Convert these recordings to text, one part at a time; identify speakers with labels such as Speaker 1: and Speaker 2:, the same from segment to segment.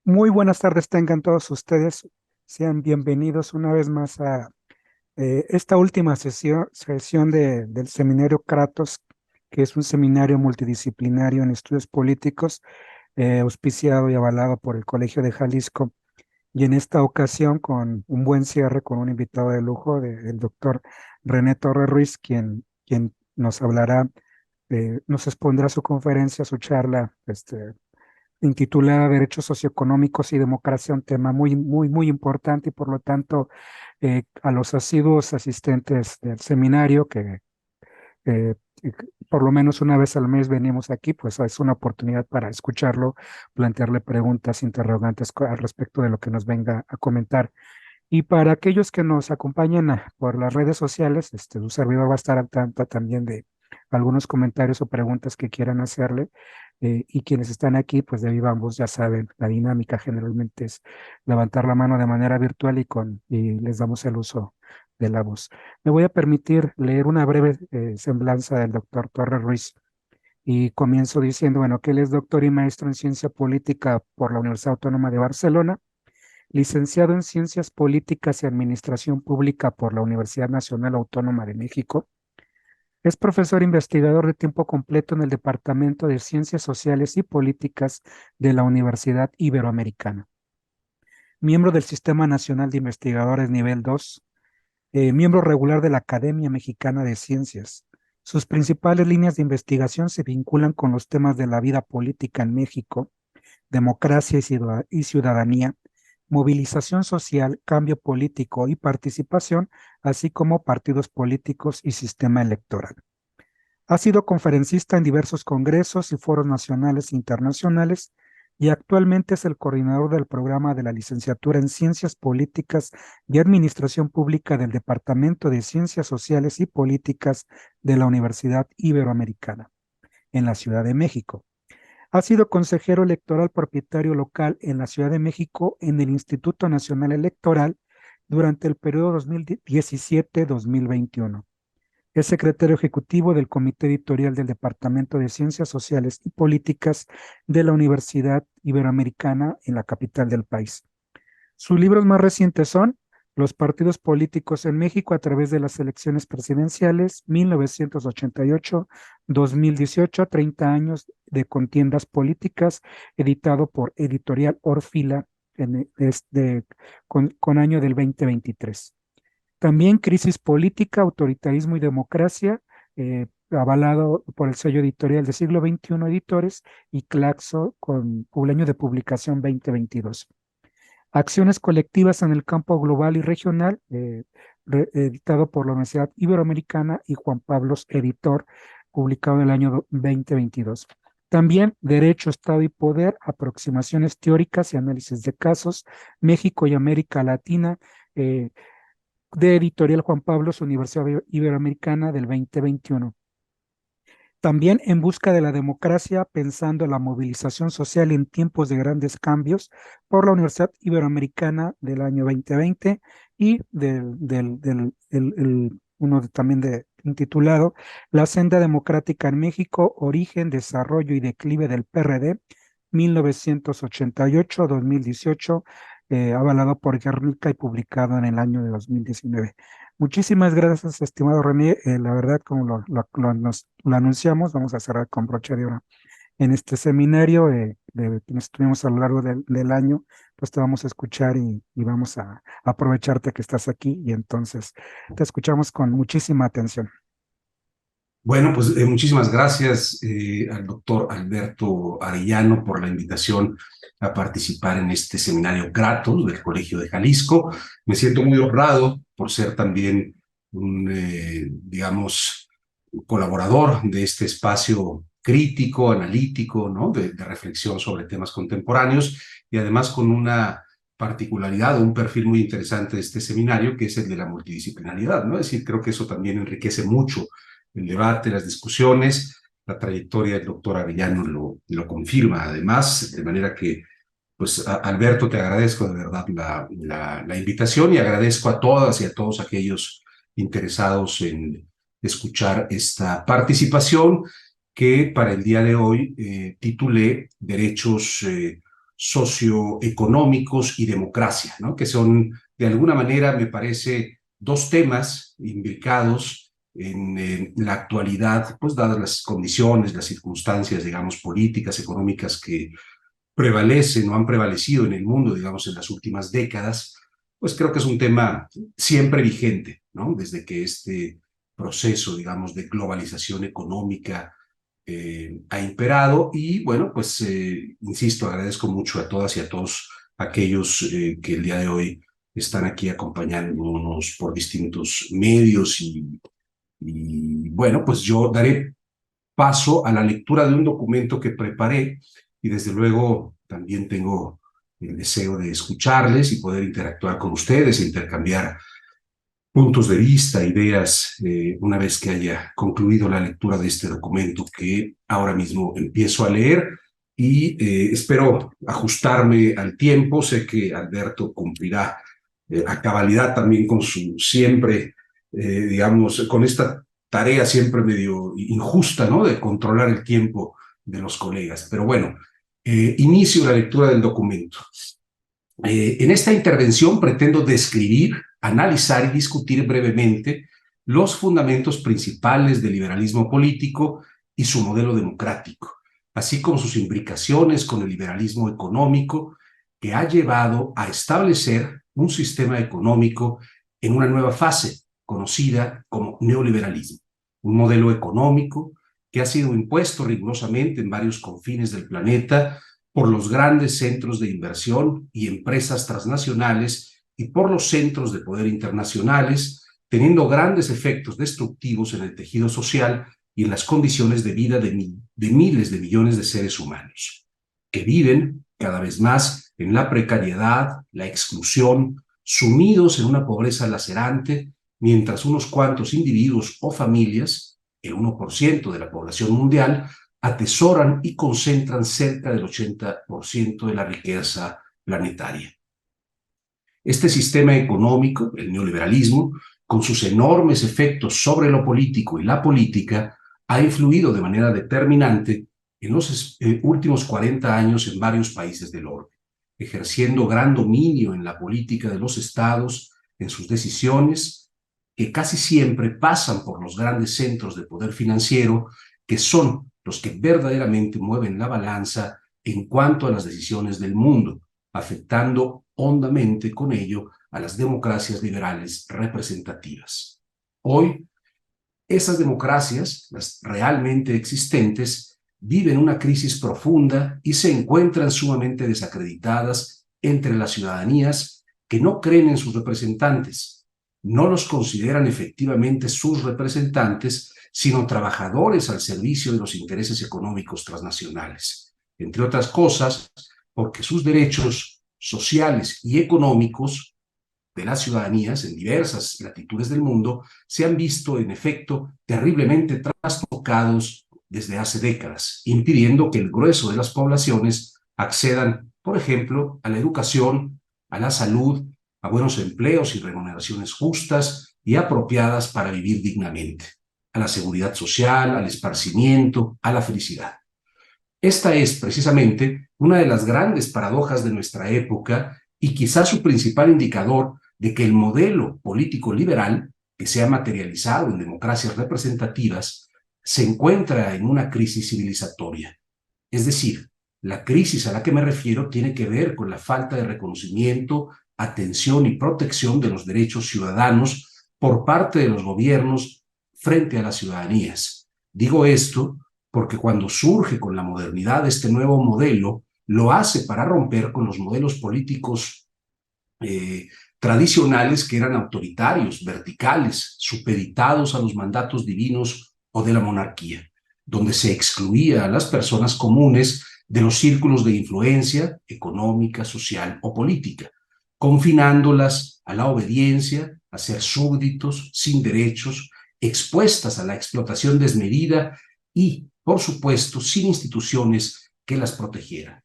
Speaker 1: Muy buenas tardes, tengan todos ustedes. Sean bienvenidos una vez más a esta última sesión del seminario Kratos, que es un seminario multidisciplinario en estudios políticos, auspiciado y avalado por el Colegio de Jalisco. Y en esta ocasión, con un buen cierre, con un invitado de lujo, el doctor René Torres Ruiz, quien nos hablará, nos expondrá su conferencia, su charla, intitulada Derechos Socioeconómicos y Democracia, un tema muy importante y por lo tanto a los asiduos asistentes del seminario eh, por lo menos una vez al mes venimos aquí, pues es una oportunidad para escucharlo, plantearle preguntas, interrogantes al respecto de lo que nos venga a comentar. Y para aquellos que nos acompañan por las redes sociales, su servidor va a estar al tanto también de algunos comentarios o preguntas que quieran hacerle. Y quienes están aquí, pues de viva voz ya saben, la dinámica generalmente es levantar la mano de manera virtual y les damos el uso de la voz. Me voy a permitir leer una breve semblanza del doctor Torres Ruiz. Y comienzo diciendo, bueno, que él es doctor y maestro en ciencia política por la Universidad Autónoma de Barcelona, licenciado en Ciencias Políticas y Administración Pública por la Universidad Nacional Autónoma de México. Es profesor investigador de tiempo completo en el Departamento de Ciencias Sociales y Políticas de la Universidad Iberoamericana. Miembro del Sistema Nacional de Investigadores Nivel 2, miembro regular de la Academia Mexicana de Ciencias. Sus principales líneas de investigación se vinculan con los temas de la vida política en México, democracia y ciudadanía, movilización social, cambio político y participación, así como partidos políticos y sistema electoral. Ha sido conferencista en diversos congresos y foros nacionales e internacionales y actualmente es el coordinador del programa de la licenciatura en Ciencias Políticas y Administración Pública del Departamento de Ciencias Sociales y Políticas de la Universidad Iberoamericana en la Ciudad de México. Ha sido consejero electoral propietario local en la Ciudad de México en el Instituto Nacional Electoral durante el periodo 2017-2021. Es secretario ejecutivo del Comité Editorial del Departamento de Ciencias Sociales y Políticas de la Universidad Iberoamericana en la capital del país. Sus libros más recientes son Los partidos políticos en México a través de las elecciones presidenciales 1988-2018, 30 años de contiendas políticas, editado por Editorial Orfila con año del 2023. También Crisis Política, Autoritarismo y Democracia, avalado por el sello editorial de Siglo XXI Editores y Claxo con el año de publicación 2022. Acciones colectivas en el campo global y regional, editado por la Universidad Iberoamericana y Juan Pablos Editor, publicado en el año 2022. También Derecho, Estado y Poder, aproximaciones teóricas y análisis de casos, México y América Latina, de Editorial Juan Pablos, Universidad Iberoamericana del 2021. También En busca de la democracia, pensando en la movilización social en tiempos de grandes cambios, por la Universidad Iberoamericana del año 2020 y también intitulado La senda democrática en México, origen, desarrollo y declive del PRD, 1988-2018, avalado por Guernica y publicado en el año de 2019. Muchísimas gracias, estimado René. La verdad, como lo anunciamos, vamos a cerrar con broche de oro en este seminario que nos tuvimos a lo largo del año, pues te vamos a escuchar y vamos a aprovecharte que estás aquí y entonces te escuchamos con muchísima atención.
Speaker 2: Bueno, pues muchísimas gracias al doctor Alberto Arellano por la invitación a participar en este seminario Kratos del Colegio de Jalisco. Me siento muy honrado por ser también un, digamos, colaborador de este espacio crítico, analítico, ¿no? De reflexión sobre temas contemporáneos y además con una particularidad o un perfil muy interesante de este seminario, que es el de la multidisciplinaridad, ¿no? Es decir, creo que eso también enriquece mucho el debate, las discusiones. La trayectoria del doctor Arellano lo confirma además, de manera que, pues, Alberto, te agradezco de verdad la invitación y agradezco a todas y a todos aquellos interesados en escuchar esta participación que para el día de hoy titulé Derechos socioeconómicos y democracia, ¿no? Que son, de alguna manera, me parece, dos temas imbricados en la actualidad, pues dadas las condiciones, las circunstancias, digamos, políticas, económicas que prevalecen o han prevalecido en el mundo, digamos, en las últimas décadas, pues creo que es un tema siempre vigente, ¿no? Desde que este proceso, digamos, de globalización económica ha imperado y, bueno, pues, insisto, agradezco mucho a todas y a todos aquellos que el día de hoy están aquí acompañándonos por distintos medios y bueno, pues yo daré paso a la lectura de un documento que preparé y desde luego también tengo el deseo de escucharles y poder interactuar con ustedes e intercambiar puntos de vista, ideas, una vez que haya concluido la lectura de este documento que ahora mismo empiezo a leer y espero ajustarme al tiempo. Sé que Alberto cumplirá a cabalidad también con su siempre, digamos, con esta tarea siempre medio injusta, ¿no? De controlar el tiempo de los colegas. Pero bueno, inicio la lectura del documento. En esta intervención pretendo describir, analizar y discutir brevemente los fundamentos principales del liberalismo político y su modelo democrático, así como sus imbricaciones con el liberalismo económico que ha llevado a establecer un sistema económico en una nueva fase conocida como neoliberalismo, un modelo económico que ha sido impuesto rigurosamente en varios confines del planeta por los grandes centros de inversión y empresas transnacionales y por los centros de poder internacionales, teniendo grandes efectos destructivos en el tejido social y en las condiciones de vida de miles de millones de seres humanos, que viven cada vez más en la precariedad, la exclusión, sumidos en una pobreza lacerante, mientras unos cuantos individuos o familias, el 1% de la población mundial, atesoran y concentran cerca del 80% de la riqueza planetaria. Este sistema económico, el neoliberalismo, con sus enormes efectos sobre lo político y la política, ha influido de manera determinante en los últimos 40 años en varios países del orbe, ejerciendo gran dominio en la política de los estados, en sus decisiones, que casi siempre pasan por los grandes centros de poder financiero, que son los que verdaderamente mueven la balanza en cuanto a las decisiones del mundo, afectando hondamente con ello a las democracias liberales representativas. Hoy, esas democracias, las realmente existentes, viven una crisis profunda y se encuentran sumamente desacreditadas entre las ciudadanías que no creen en sus representantes, no los consideran efectivamente sus representantes, sino trabajadores al servicio de los intereses económicos transnacionales, entre otras cosas, porque sus derechos sociales y económicos de las ciudadanías en diversas latitudes del mundo se han visto, en efecto, terriblemente trastocados desde hace décadas, impidiendo que el grueso de las poblaciones accedan, por ejemplo, a la educación, a la salud, a buenos empleos y remuneraciones justas y apropiadas para vivir dignamente, a la seguridad social, al esparcimiento, a la felicidad. Esta es precisamente una de las grandes paradojas de nuestra época y quizás su principal indicador de que el modelo político liberal, que se ha materializado en democracias representativas, se encuentra en una crisis civilizatoria. Es decir, la crisis a la que me refiero tiene que ver con la falta de reconocimiento, atención y protección de los derechos ciudadanos por parte de los gobiernos frente a las ciudadanías. Digo esto porque cuando surge con la modernidad este nuevo modelo, lo hace para romper con los modelos políticos tradicionales que eran autoritarios, verticales, supeditados a los mandatos divinos o de la monarquía, donde se excluía a las personas comunes de los círculos de influencia económica, social o política, confinándolas a la obediencia, a ser súbditos, sin derechos, expuestas a la explotación desmedida y, por supuesto, sin instituciones que las protegieran.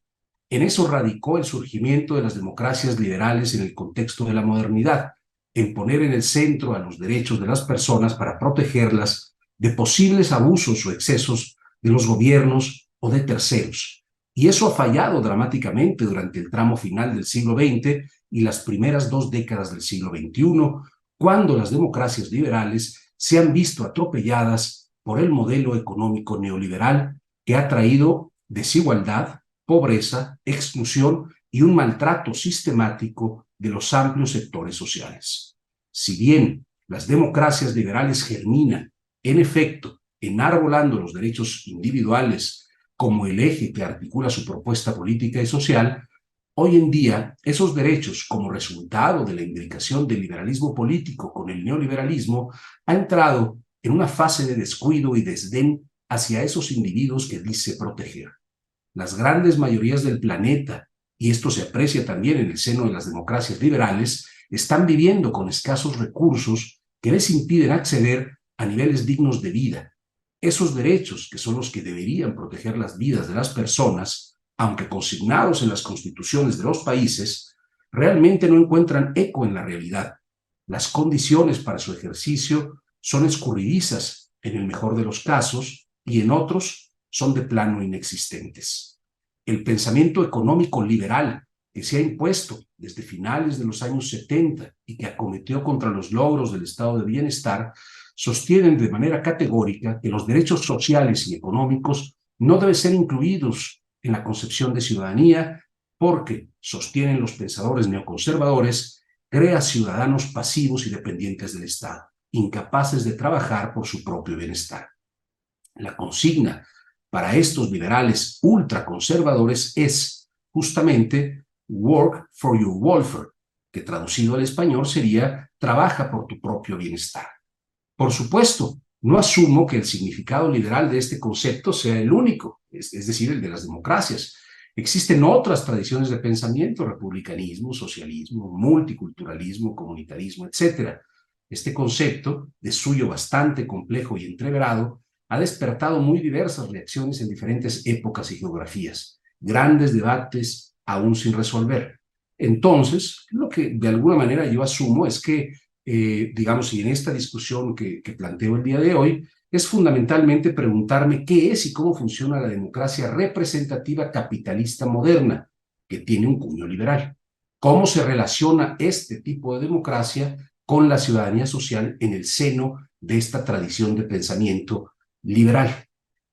Speaker 2: En eso radicó el surgimiento de las democracias liberales en el contexto de la modernidad, en poner en el centro a los derechos de las personas para protegerlas de posibles abusos o excesos de los gobiernos o de terceros, Y eso ha fallado dramáticamente durante el tramo final del siglo XX y las primeras 2 décadas del siglo XXI, cuando las democracias liberales se han visto atropelladas por el modelo económico neoliberal que ha traído desigualdad, pobreza, exclusión y un maltrato sistemático de los amplios sectores sociales. Si bien las democracias liberales germinan, en efecto, enarbolando los derechos individuales como el eje que articula su propuesta política y social, hoy en día esos derechos, como resultado de la imbricación del liberalismo político con el neoliberalismo, ha entrado en una fase de descuido y desdén hacia esos individuos que dice proteger. Las grandes mayorías del planeta, y esto se aprecia también en el seno de las democracias liberales, están viviendo con escasos recursos que les impiden acceder a niveles dignos de vida. Esos derechos, que son los que deberían proteger las vidas de las personas, aunque consignados en las constituciones de los países, realmente no encuentran eco en la realidad. Las condiciones para su ejercicio son escurridizas en el mejor de los casos y en otros son de plano inexistentes. El pensamiento económico liberal que se ha impuesto desde finales de los años 70 y que acometió contra los logros del estado de bienestar sostienen de manera categórica que los derechos sociales y económicos no deben ser incluidos en la concepción de ciudadanía porque, sostienen los pensadores neoconservadores, crea ciudadanos pasivos y dependientes del Estado, incapaces de trabajar por su propio bienestar. La consigna para estos liberales ultraconservadores es justamente work for your welfare, que traducido al español sería trabaja por tu propio bienestar. Por supuesto, no asumo que el significado liberal de este concepto sea el único, es decir, el de las democracias. Existen otras tradiciones de pensamiento, republicanismo, socialismo, multiculturalismo, comunitarismo, etc. Este concepto, de suyo bastante complejo y entreverado, ha despertado muy diversas reacciones en diferentes épocas y geografías, grandes debates aún sin resolver. Entonces, lo que de alguna manera yo asumo es que digamos, y en esta discusión que planteo el día de hoy, es fundamentalmente preguntarme qué es y cómo funciona la democracia representativa capitalista moderna, que tiene un cuño liberal. ¿Cómo se relaciona este tipo de democracia con la ciudadanía social en el seno de esta tradición de pensamiento liberal?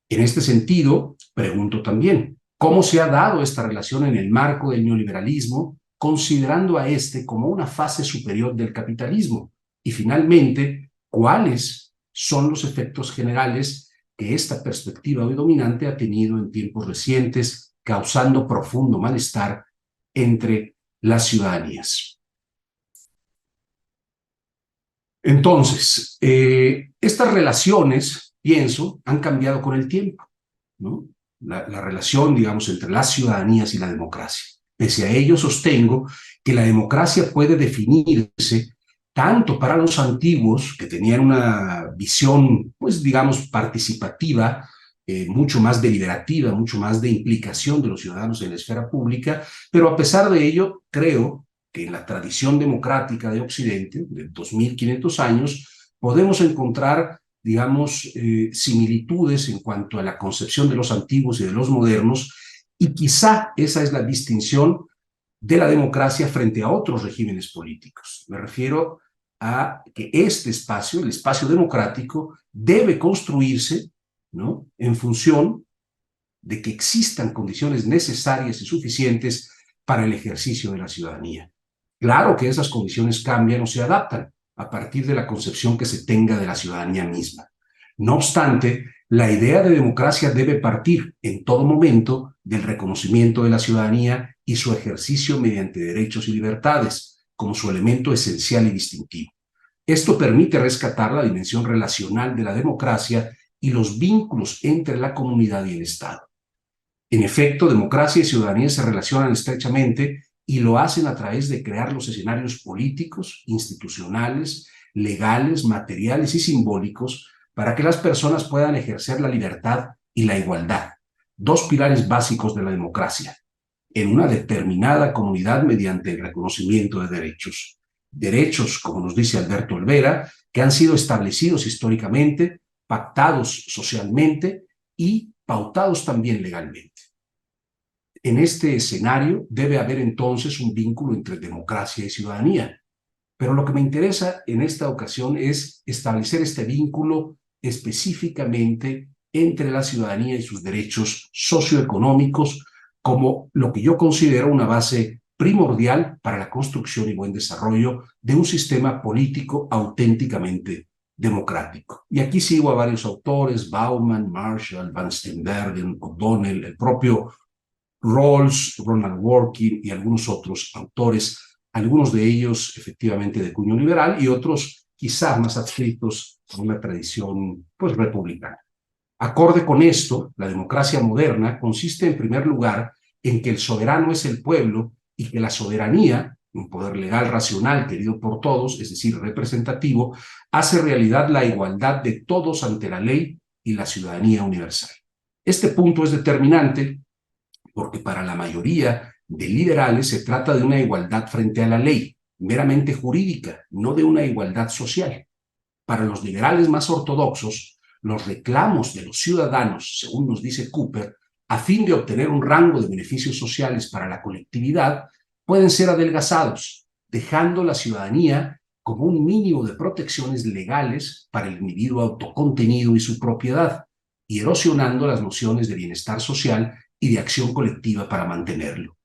Speaker 2: En este sentido, pregunto también, ¿cómo se ha dado esta relación en el marco del neoliberalismo, considerando a este como una fase superior del capitalismo? Y finalmente, ¿cuáles son los efectos generales que esta perspectiva hoy dominante ha tenido en tiempos recientes, causando profundo malestar entre las ciudadanías? Entonces, estas relaciones, pienso, han cambiado con el tiempo, ¿no? La relación, digamos, entre las ciudadanías y la democracia. Pese a ello, sostengo que la democracia puede definirse tanto para los antiguos, que tenían una visión, pues, digamos, participativa, mucho más deliberativa, mucho más de implicación de los ciudadanos en la esfera pública, pero a pesar de ello, creo que en la tradición democrática de Occidente, de 2500 años, podemos encontrar, digamos, similitudes en cuanto a la concepción de los antiguos y de los modernos, y quizá esa es la distinción de la democracia frente a otros regímenes políticos. Me refiero a que este espacio, el espacio democrático, debe construirse, ¿no?, en función de que existan condiciones necesarias y suficientes para el ejercicio de la ciudadanía. Claro que esas condiciones cambian o se adaptan a partir de la concepción que se tenga de la ciudadanía misma. No obstante, la idea de democracia debe partir en todo momento del reconocimiento de la ciudadanía y su ejercicio mediante derechos y libertades como su elemento esencial y distintivo. Esto permite rescatar la dimensión relacional de la democracia y los vínculos entre la comunidad y el Estado. En efecto, democracia y ciudadanía se relacionan estrechamente y lo hacen a través de crear los escenarios políticos, institucionales, legales, materiales y simbólicos para que las personas puedan ejercer la libertad y la igualdad, dos pilares básicos de la democracia, en una determinada comunidad mediante el reconocimiento de derechos. Derechos, como nos dice Alberto Olvera, que han sido establecidos históricamente, pactados socialmente y pautados también legalmente. En este escenario debe haber entonces un vínculo entre democracia y ciudadanía. Pero lo que me interesa en esta ocasión es establecer este vínculo específicamente entre la ciudadanía y sus derechos socioeconómicos como lo que yo considero una base primordial para la construcción y buen desarrollo de un sistema político auténticamente democrático. Y aquí sigo a varios autores: Bauman, Marshall, Van Steenbergen, O'Donnell, el propio Rawls, Ronald Dworkin y algunos otros autores, algunos de ellos efectivamente de cuño liberal y otros quizás más adscritos a una tradición pues republicana. Acorde con esto, la democracia moderna consiste en primer lugar en que el soberano es el pueblo y que la soberanía, un poder legal racional querido por todos, es decir, representativo, hace realidad la igualdad de todos ante la ley y la ciudadanía universal. Este punto es determinante porque para la mayoría de liberales se trata de una igualdad frente a la ley, meramente jurídica, no de una igualdad social. Para los liberales más ortodoxos, los reclamos de los ciudadanos, según nos dice Cooper, a fin de obtener un rango de beneficios sociales para la colectividad, pueden ser adelgazados, dejando la ciudadanía como un mínimo de protecciones legales para el individuo autocontenido y su propiedad, y erosionando las nociones de bienestar social y de acción colectiva para mantenerlo.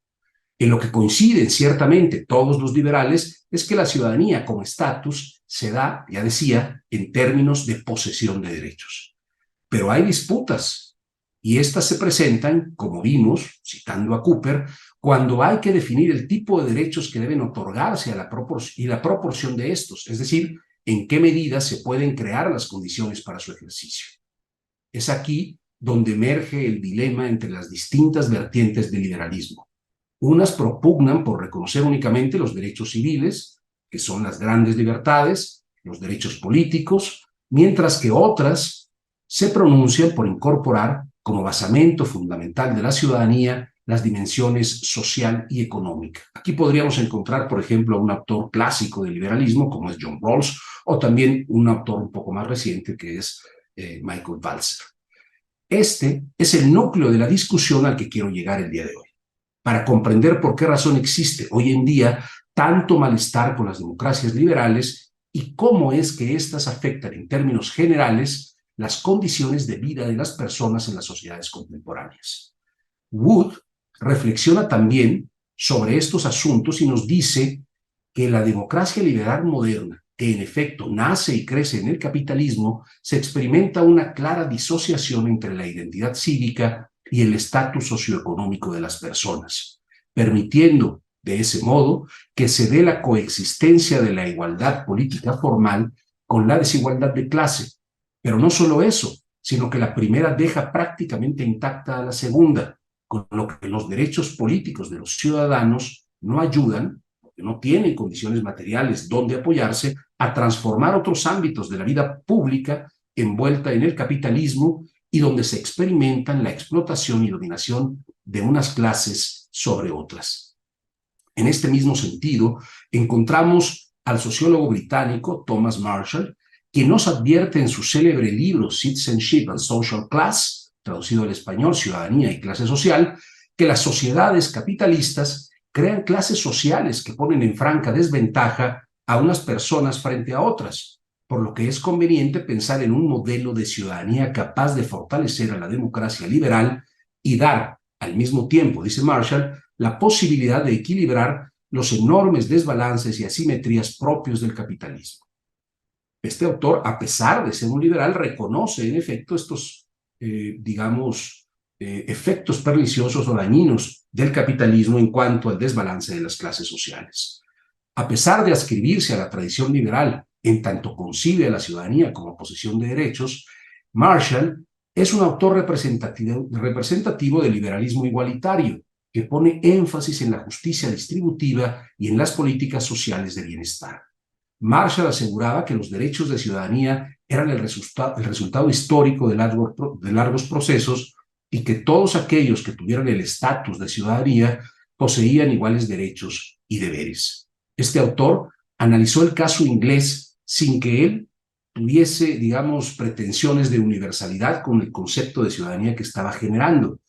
Speaker 2: En lo que coinciden ciertamente todos los liberales es que la ciudadanía como estatus se da, ya decía, en términos de posesión de derechos. Pero hay disputas y estas se presentan, como vimos, citando a Cooper, cuando hay que definir el tipo de derechos que deben otorgarse a y la proporción de estos, es decir, en qué medida se pueden crear las condiciones para su ejercicio. Es aquí donde emerge el dilema entre las distintas vertientes del liberalismo. Unas propugnan por reconocer únicamente los derechos civiles, que son las grandes libertades, los derechos políticos, mientras que otras se pronuncian por incorporar como basamento fundamental de la ciudadanía las dimensiones social y económica. Aquí podríamos encontrar, por ejemplo, a un autor clásico del liberalismo, como es John Rawls, o también un autor un poco más reciente, que es Michael Walzer. Este es el núcleo de la discusión al que quiero llegar el día de hoy, para comprender por qué razón existe hoy en día tanto malestar con las democracias liberales y cómo es que éstas afectan en términos generales las condiciones de vida de las personas en las sociedades contemporáneas. Wood reflexiona también sobre estos asuntos y nos dice que la democracia liberal moderna, que en efecto nace y crece en el capitalismo, se experimenta una clara disociación entre la identidad cívica y el estatus socioeconómico de las personas, permitiendo de ese modo que se dé la coexistencia de la igualdad política formal con la desigualdad de clase. Pero no solo eso, sino que la primera deja prácticamente intacta a la segunda, con lo que los derechos políticos de los ciudadanos no ayudan, porque no tienen condiciones materiales donde apoyarse, a transformar otros ámbitos de la vida pública envuelta en el capitalismo y donde se experimentan la explotación y dominación de unas clases sobre otras. En este mismo sentido, encontramos al sociólogo británico Thomas Marshall, quien nos advierte en su célebre libro Citizenship and Social Class, traducido al español Ciudadanía y Clase Social, que las sociedades capitalistas crean clases sociales que ponen en franca desventaja a unas personas frente a otras, por lo que es conveniente pensar en un modelo de ciudadanía capaz de fortalecer a la democracia liberal y dar, al mismo tiempo, dice Marshall, la posibilidad de equilibrar los enormes desbalances y asimetrías propios del capitalismo. Este autor, a pesar de ser un liberal, reconoce en efecto estos, efectos perniciosos o dañinos del capitalismo en cuanto al desbalance de las clases sociales. A pesar de adscribirse a la tradición liberal en tanto concibe a la ciudadanía como posesión de derechos, Marshall es un autor representativo del liberalismo igualitario, que pone énfasis en la justicia distributiva y en las políticas sociales de bienestar. Marshall aseguraba que los derechos de ciudadanía eran el resultado histórico de largos procesos y que todos aquellos que tuvieran el estatus de ciudadanía poseían iguales derechos y deberes. Este autor analizó el caso inglés sin que él tuviese, pretensiones de universalidad con el concepto de ciudadanía que estaba generando.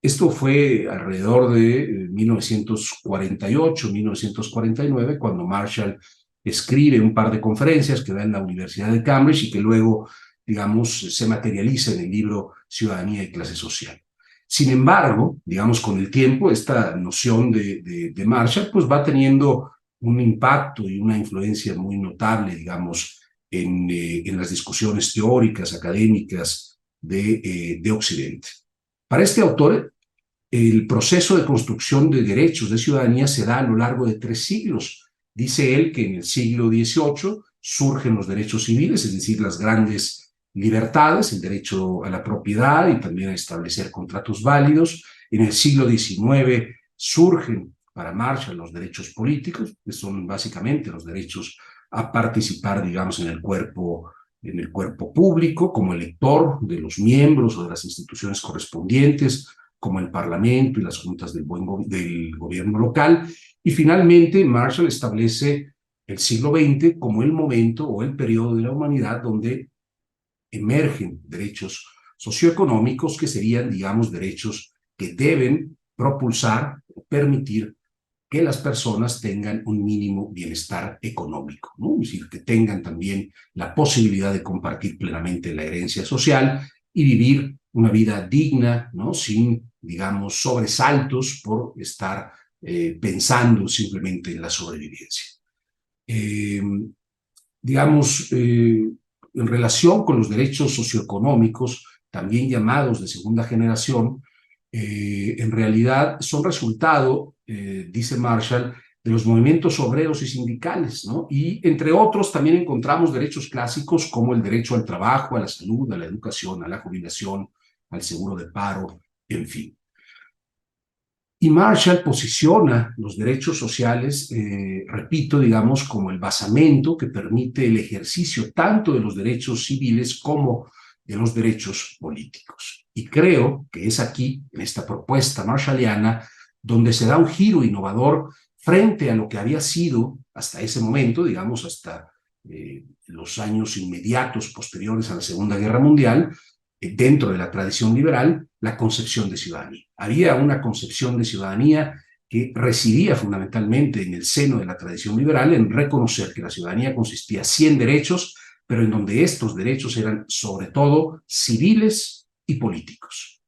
Speaker 2: Esto fue alrededor de 1948, 1949, cuando Marshall escribe un par de conferencias que da en la Universidad de Cambridge y que luego, digamos, se materializa en el libro Ciudadanía y Clase Social. Sin embargo, digamos, con el tiempo, esta noción de Marshall pues va teniendo un impacto y una influencia muy notable, digamos, en las discusiones teóricas, académicas de Occidente. Para este autor, el proceso de construcción de derechos de ciudadanía se da a lo largo de 3 siglos. Dice él que en el siglo XVIII surgen los derechos civiles, es decir, las grandes libertades, el derecho a la propiedad y también a establecer contratos válidos. En el siglo XIX surgen para Marshall los derechos políticos, que son básicamente los derechos a participar, digamos, en el cuerpo público, como elector de los miembros o de las instituciones correspondientes, como el Parlamento y las juntas del gobierno local. Y finalmente, Marshall establece el siglo XX como el momento o el periodo de la humanidad donde emergen derechos socioeconómicos que serían, digamos, derechos que deben propulsar o permitir que las personas tengan un mínimo bienestar económico, ¿no? Es decir, que tengan también la posibilidad de compartir plenamente la herencia social y vivir una vida digna, ¿no? Sin, digamos, sobresaltos por estar pensando simplemente en la sobrevivencia. Eh, digamos, en relación con los derechos socioeconómicos, también llamados de segunda generación, en realidad son resultado, dice Marshall, de los movimientos obreros y sindicales, ¿no? Y entre otros también encontramos derechos clásicos como el derecho al trabajo, a la salud, a la educación, a la jubilación, al seguro de paro, en fin. Y Marshall posiciona los derechos sociales, repito, digamos, como el basamento que permite el ejercicio tanto de los derechos civiles como de los derechos políticos. Y creo que es aquí, en esta propuesta marshalliana, donde se da un giro innovador frente a lo que había sido hasta ese momento, digamos, hasta los años inmediatos posteriores a la Segunda Guerra Mundial, dentro de la tradición liberal, la concepción de ciudadanía. Había una concepción de ciudadanía que residía fundamentalmente en el seno de la tradición liberal en reconocer que la ciudadanía consistía sí en derechos, pero en donde estos derechos eran sobre todo civiles y políticos.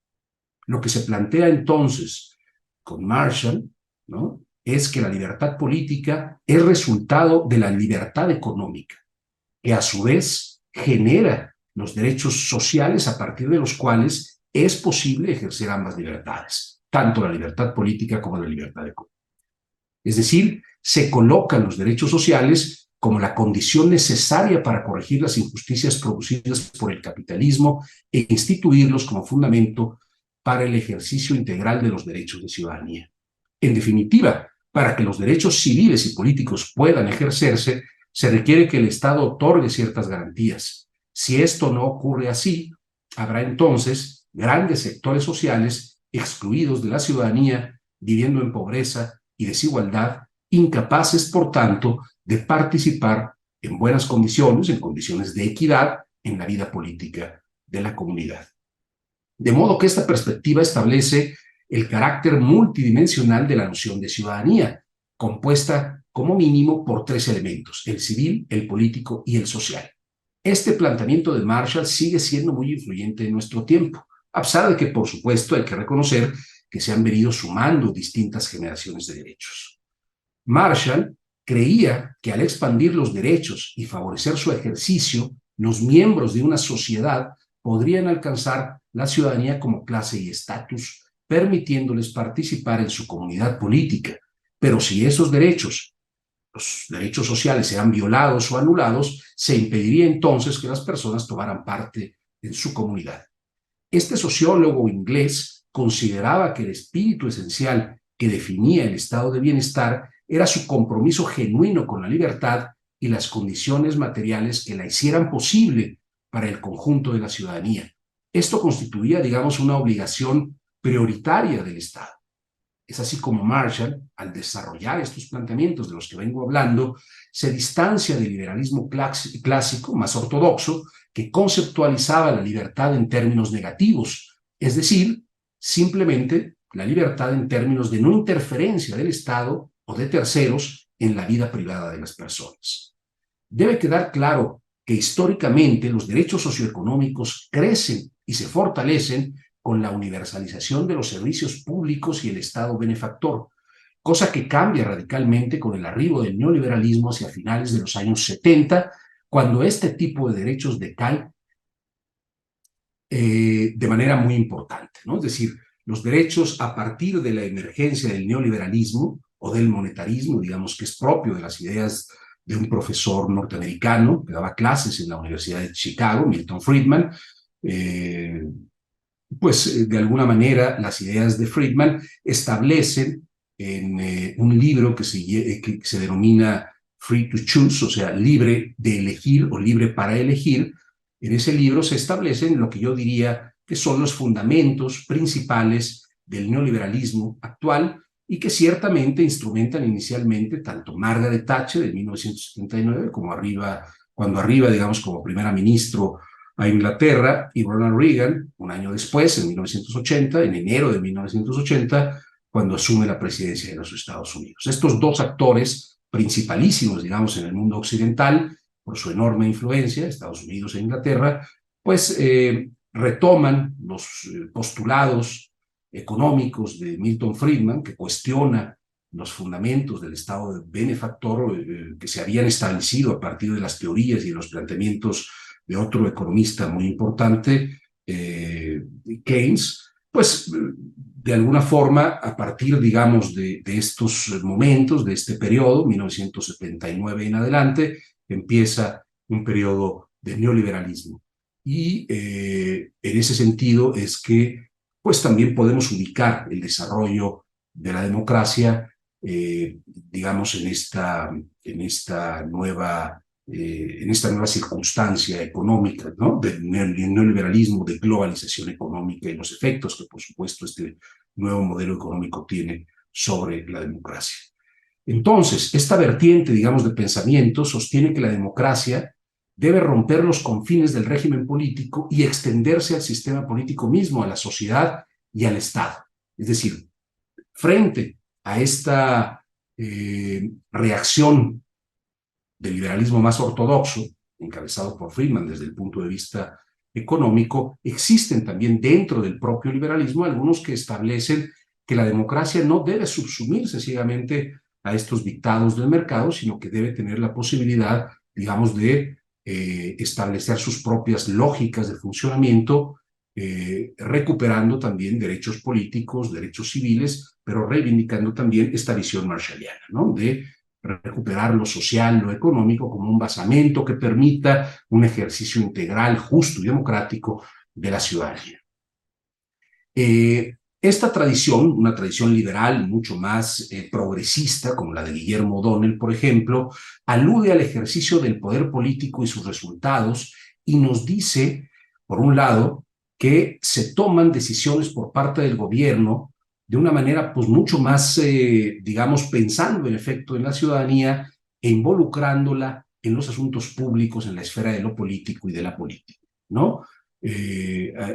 Speaker 2: Lo que se plantea entonces con Marshall, ¿no?, es que la libertad política es resultado de la libertad económica, que a su vez genera los derechos sociales a partir de los cuales es posible ejercer ambas libertades, tanto la libertad política como la libertad económica. Es decir, se colocan los derechos sociales como la condición necesaria para corregir las injusticias producidas por el capitalismo e instituirlos como fundamento para el ejercicio integral de los derechos de ciudadanía. En definitiva, para que los derechos civiles y políticos puedan ejercerse, se requiere que el Estado otorgue ciertas garantías. Si esto no ocurre así, habrá entonces grandes sectores sociales excluidos de la ciudadanía, viviendo en pobreza y desigualdad, incapaces, por tanto, de participar en buenas condiciones, en condiciones de equidad, en la vida política de la comunidad. De modo que esta perspectiva establece el carácter multidimensional de la noción de ciudadanía, compuesta como mínimo por 3 elementos: el civil, el político y el social. Este planteamiento de Marshall sigue siendo muy influyente en nuestro tiempo, a pesar de que, por supuesto, hay que reconocer que se han venido sumando distintas generaciones de derechos. Marshall creía que al expandir los derechos y favorecer su ejercicio, los miembros de una sociedad podrían alcanzar la ciudadanía como clase y estatus, permitiéndoles participar en su comunidad política. Pero si esos derechos, los derechos sociales, sean violados o anulados, se impediría entonces que las personas tomaran parte en su comunidad. Este sociólogo inglés consideraba que el espíritu esencial que definía el estado de bienestar era su compromiso genuino con la libertad y las condiciones materiales que la hicieran posible para el conjunto de la ciudadanía. Esto constituía, digamos, una obligación prioritaria del Estado. Es así como Marshall, al desarrollar estos planteamientos de los que vengo hablando, se distancia del liberalismo clásico, más ortodoxo, que conceptualizaba la libertad en términos negativos, es decir, simplemente la libertad en términos de no interferencia del Estado o de terceros en la vida privada de las personas. Debe quedar claro que históricamente los derechos socioeconómicos crecen y se fortalecen con la universalización de los servicios públicos y el Estado benefactor, cosa que cambia radicalmente con el arribo del neoliberalismo hacia finales de los años 70, cuando este tipo de derechos decae de manera muy importante, ¿no? Es decir, los derechos a partir de la emergencia del neoliberalismo o del monetarismo, digamos que es propio de las ideas de un profesor norteamericano que daba clases en la Universidad de Chicago, Milton Friedman, de alguna manera las ideas de Friedman establecen en un libro que se denomina Free to Choose, o sea, libre de elegir o libre para elegir. En ese libro se establecen lo que yo diría que son los fundamentos principales del neoliberalismo actual y que ciertamente instrumentan inicialmente tanto Margaret Thatcher en 1979 cuando arriba, digamos, como primera ministro a Inglaterra, y Ronald Reagan un año después, en 1980, en enero de 1980, cuando asume la presidencia de los Estados Unidos. Estos dos actores principalísimos, digamos, en el mundo occidental, por su enorme influencia, Estados Unidos e Inglaterra, retoman los postulados económicos de Milton Friedman, que cuestiona los fundamentos del Estado benefactor que se habían establecido a partir de las teorías y de los planteamientos de otro economista muy importante, Keynes, de alguna forma, a partir, digamos, de estos momentos, de este periodo, 1979 en adelante, empieza un periodo de neoliberalismo. Y en ese sentido es que, también podemos ubicar el desarrollo de la democracia, digamos, en esta nueva circunstancia económica, ¿no? Del neoliberalismo, de globalización económica y los efectos que, por supuesto, este nuevo modelo económico tiene sobre la democracia. Entonces, esta vertiente, digamos, de pensamiento sostiene que la democracia debe romper los confines del régimen político y extenderse al sistema político mismo, a la sociedad y al Estado. Es decir, frente a esta reacción del liberalismo más ortodoxo, encabezado por Friedman desde el punto de vista económico, existen también dentro del propio liberalismo algunos que establecen que la democracia no debe subsumirse ciegamente a estos dictados del mercado, sino que debe tener la posibilidad, digamos, de establecer sus propias lógicas de funcionamiento, recuperando también derechos políticos, derechos civiles, pero reivindicando también esta visión marshalliana, ¿no? De recuperar lo social, lo económico como un basamento que permita un ejercicio integral, justo y democrático de la ciudadanía. Esta tradición, una tradición liberal mucho más progresista, como la de Guillermo O'Donnell, por ejemplo, alude al ejercicio del poder político y sus resultados y nos dice, por un lado, que se toman decisiones por parte del gobierno de una manera mucho más, digamos, pensando en efecto en la ciudadanía e involucrándola en los asuntos públicos, en la esfera de lo político y de la política, ¿no?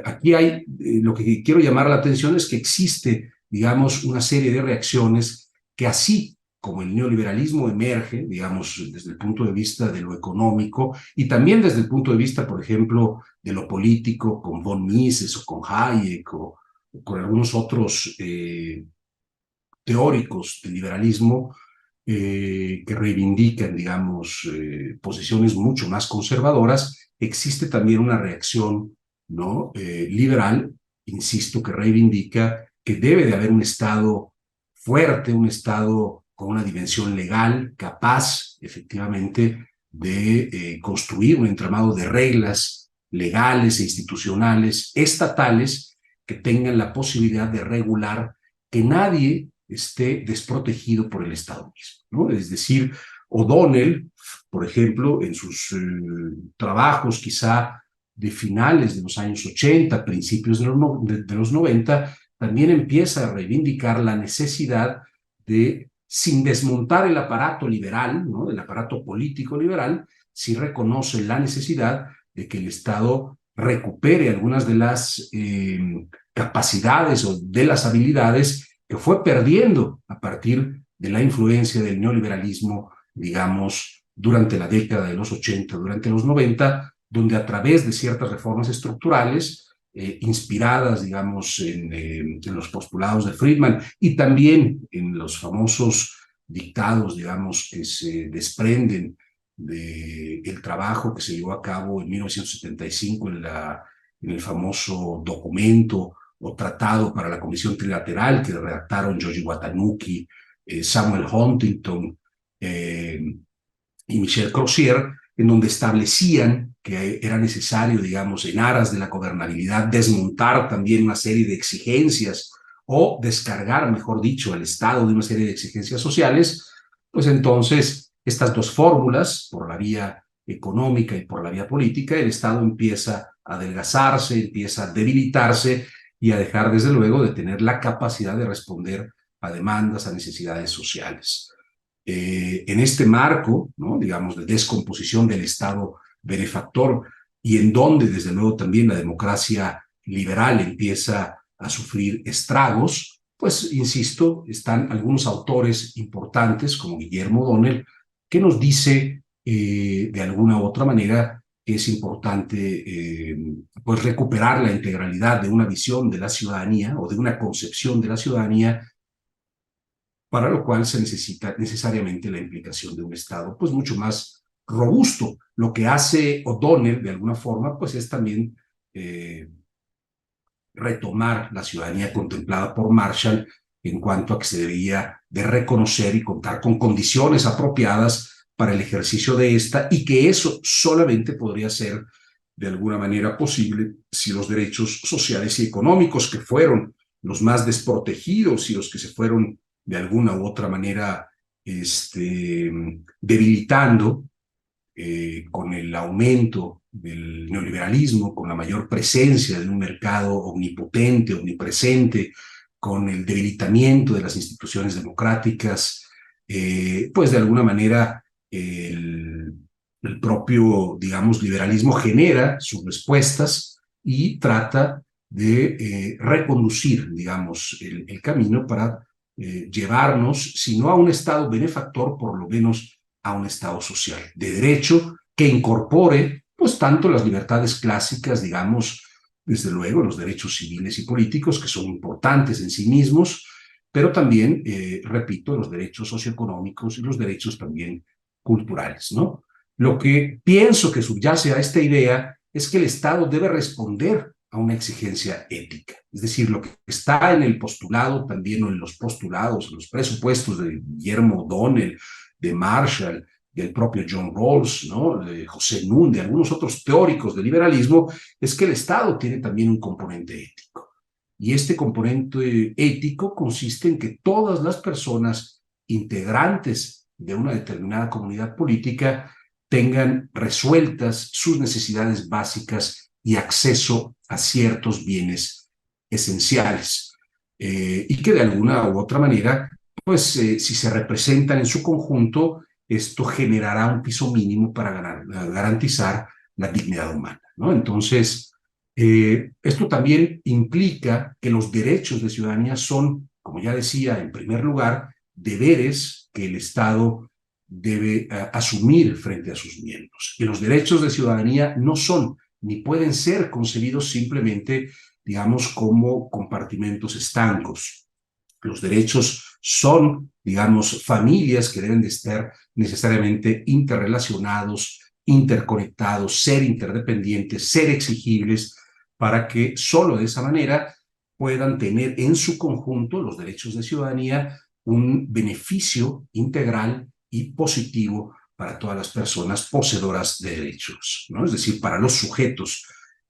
Speaker 2: Aquí hay, lo que quiero llamar la atención es que existe, digamos, una serie de reacciones que así como el neoliberalismo emerge, digamos, desde el punto de vista de lo económico y también desde el punto de vista, por ejemplo, de lo político, con von Mises o con Hayek o con algunos otros teóricos del liberalismo que reivindican, digamos, posiciones mucho más conservadoras, existe también una reacción, ¿no? Liberal, insisto, que reivindica que debe de haber un Estado fuerte, un Estado con una dimensión legal, capaz, efectivamente, de construir un entramado de reglas legales e institucionales, estatales, que tengan la posibilidad de regular que nadie esté desprotegido por el Estado mismo, ¿no? Es decir, O'Donnell, por ejemplo, en sus trabajos quizá de finales de los años 80, principios de los 90, también empieza a reivindicar la necesidad de, sin desmontar el aparato liberal, ¿no? El aparato político liberal, sí reconoce la necesidad de que el Estado recupere algunas de las capacidades o de las habilidades que fue perdiendo a partir de la influencia del neoliberalismo, digamos, durante la década de los 80, durante los 90, donde a través de ciertas reformas estructurales, inspiradas, digamos, en los postulados de Friedman y también en los famosos dictados, digamos, que se desprenden del trabajo que se llevó a cabo en 1975 en el famoso documento o tratado para la Comisión Trilateral que redactaron Yoji Watanuki, Samuel Huntington y Michel Crozier, en donde establecían que era necesario, digamos, en aras de la gobernabilidad, desmontar también una serie de exigencias o descargar, mejor dicho, al Estado de una serie de exigencias sociales, pues entonces estas dos fórmulas, por la vía económica y por la vía política, el Estado empieza a adelgazarse, empieza a debilitarse y a dejar, desde luego, de tener la capacidad de responder a demandas, a necesidades sociales. En este marco, ¿no?, digamos, de descomposición del Estado benefactor y en donde, desde luego, también la democracia liberal empieza a sufrir estragos, pues, insisto, están algunos autores importantes, como Guillermo O'Donnell, que nos dice, de alguna u otra manera, que es importante pues recuperar la integralidad de una visión de la ciudadanía o de una concepción de la ciudadanía, para lo cual se necesita necesariamente la implicación de un Estado pues mucho más robusto. Lo que hace O'Donnell, de alguna forma, pues es también retomar la ciudadanía contemplada por Marshall en cuanto a que se debía de reconocer y contar con condiciones apropiadas para el ejercicio de esta, y que eso solamente podría ser de alguna manera posible si los derechos sociales y económicos, que fueron los más desprotegidos y los que se fueron de alguna u otra manera debilitando con el aumento del neoliberalismo, con la mayor presencia de un mercado omnipotente, omnipresente, con el debilitamiento de las instituciones democráticas, pues de alguna manera el propio, digamos, liberalismo genera sus respuestas y trata de reconducir, digamos, el camino para llevarnos, si no a un Estado benefactor, por lo menos a un Estado social, de derecho, que incorpore, pues, tanto las libertades clásicas, digamos, desde luego, los derechos civiles y políticos, que son importantes en sí mismos, pero también, repito, los derechos socioeconómicos y los derechos también culturales, ¿no? Lo que pienso que subyace a esta idea es que el Estado debe responder a una exigencia ética. Es decir, lo que está en el postulado también, o en los postulados, en los presupuestos de Guillermo O'Donnell, de Marshall, del propio John Rawls, ¿no?, de José Nun, de algunos otros teóricos del liberalismo, es que el Estado tiene también un componente ético. Y este componente ético consiste en que todas las personas integrantes de una determinada comunidad política tengan resueltas sus necesidades básicas y acceso a ciertos bienes esenciales. Y que de alguna u otra manera, pues si se representan en su conjunto, esto generará un piso mínimo para garantizar la dignidad humana, ¿no? Entonces, esto también implica que los derechos de ciudadanía son, como ya decía, en primer lugar, deberes que el Estado debe asumir frente a sus miembros. Y los derechos de ciudadanía no son ni pueden ser concebidos simplemente, digamos, como compartimentos estancos. Los derechos son, digamos, familias que deben de estar necesariamente interrelacionados, interconectados, ser interdependientes, ser exigibles, para que solo de esa manera puedan tener en su conjunto los derechos de ciudadanía un beneficio integral y positivo para todas las personas poseedoras de derechos, ¿no? Es decir, para los sujetos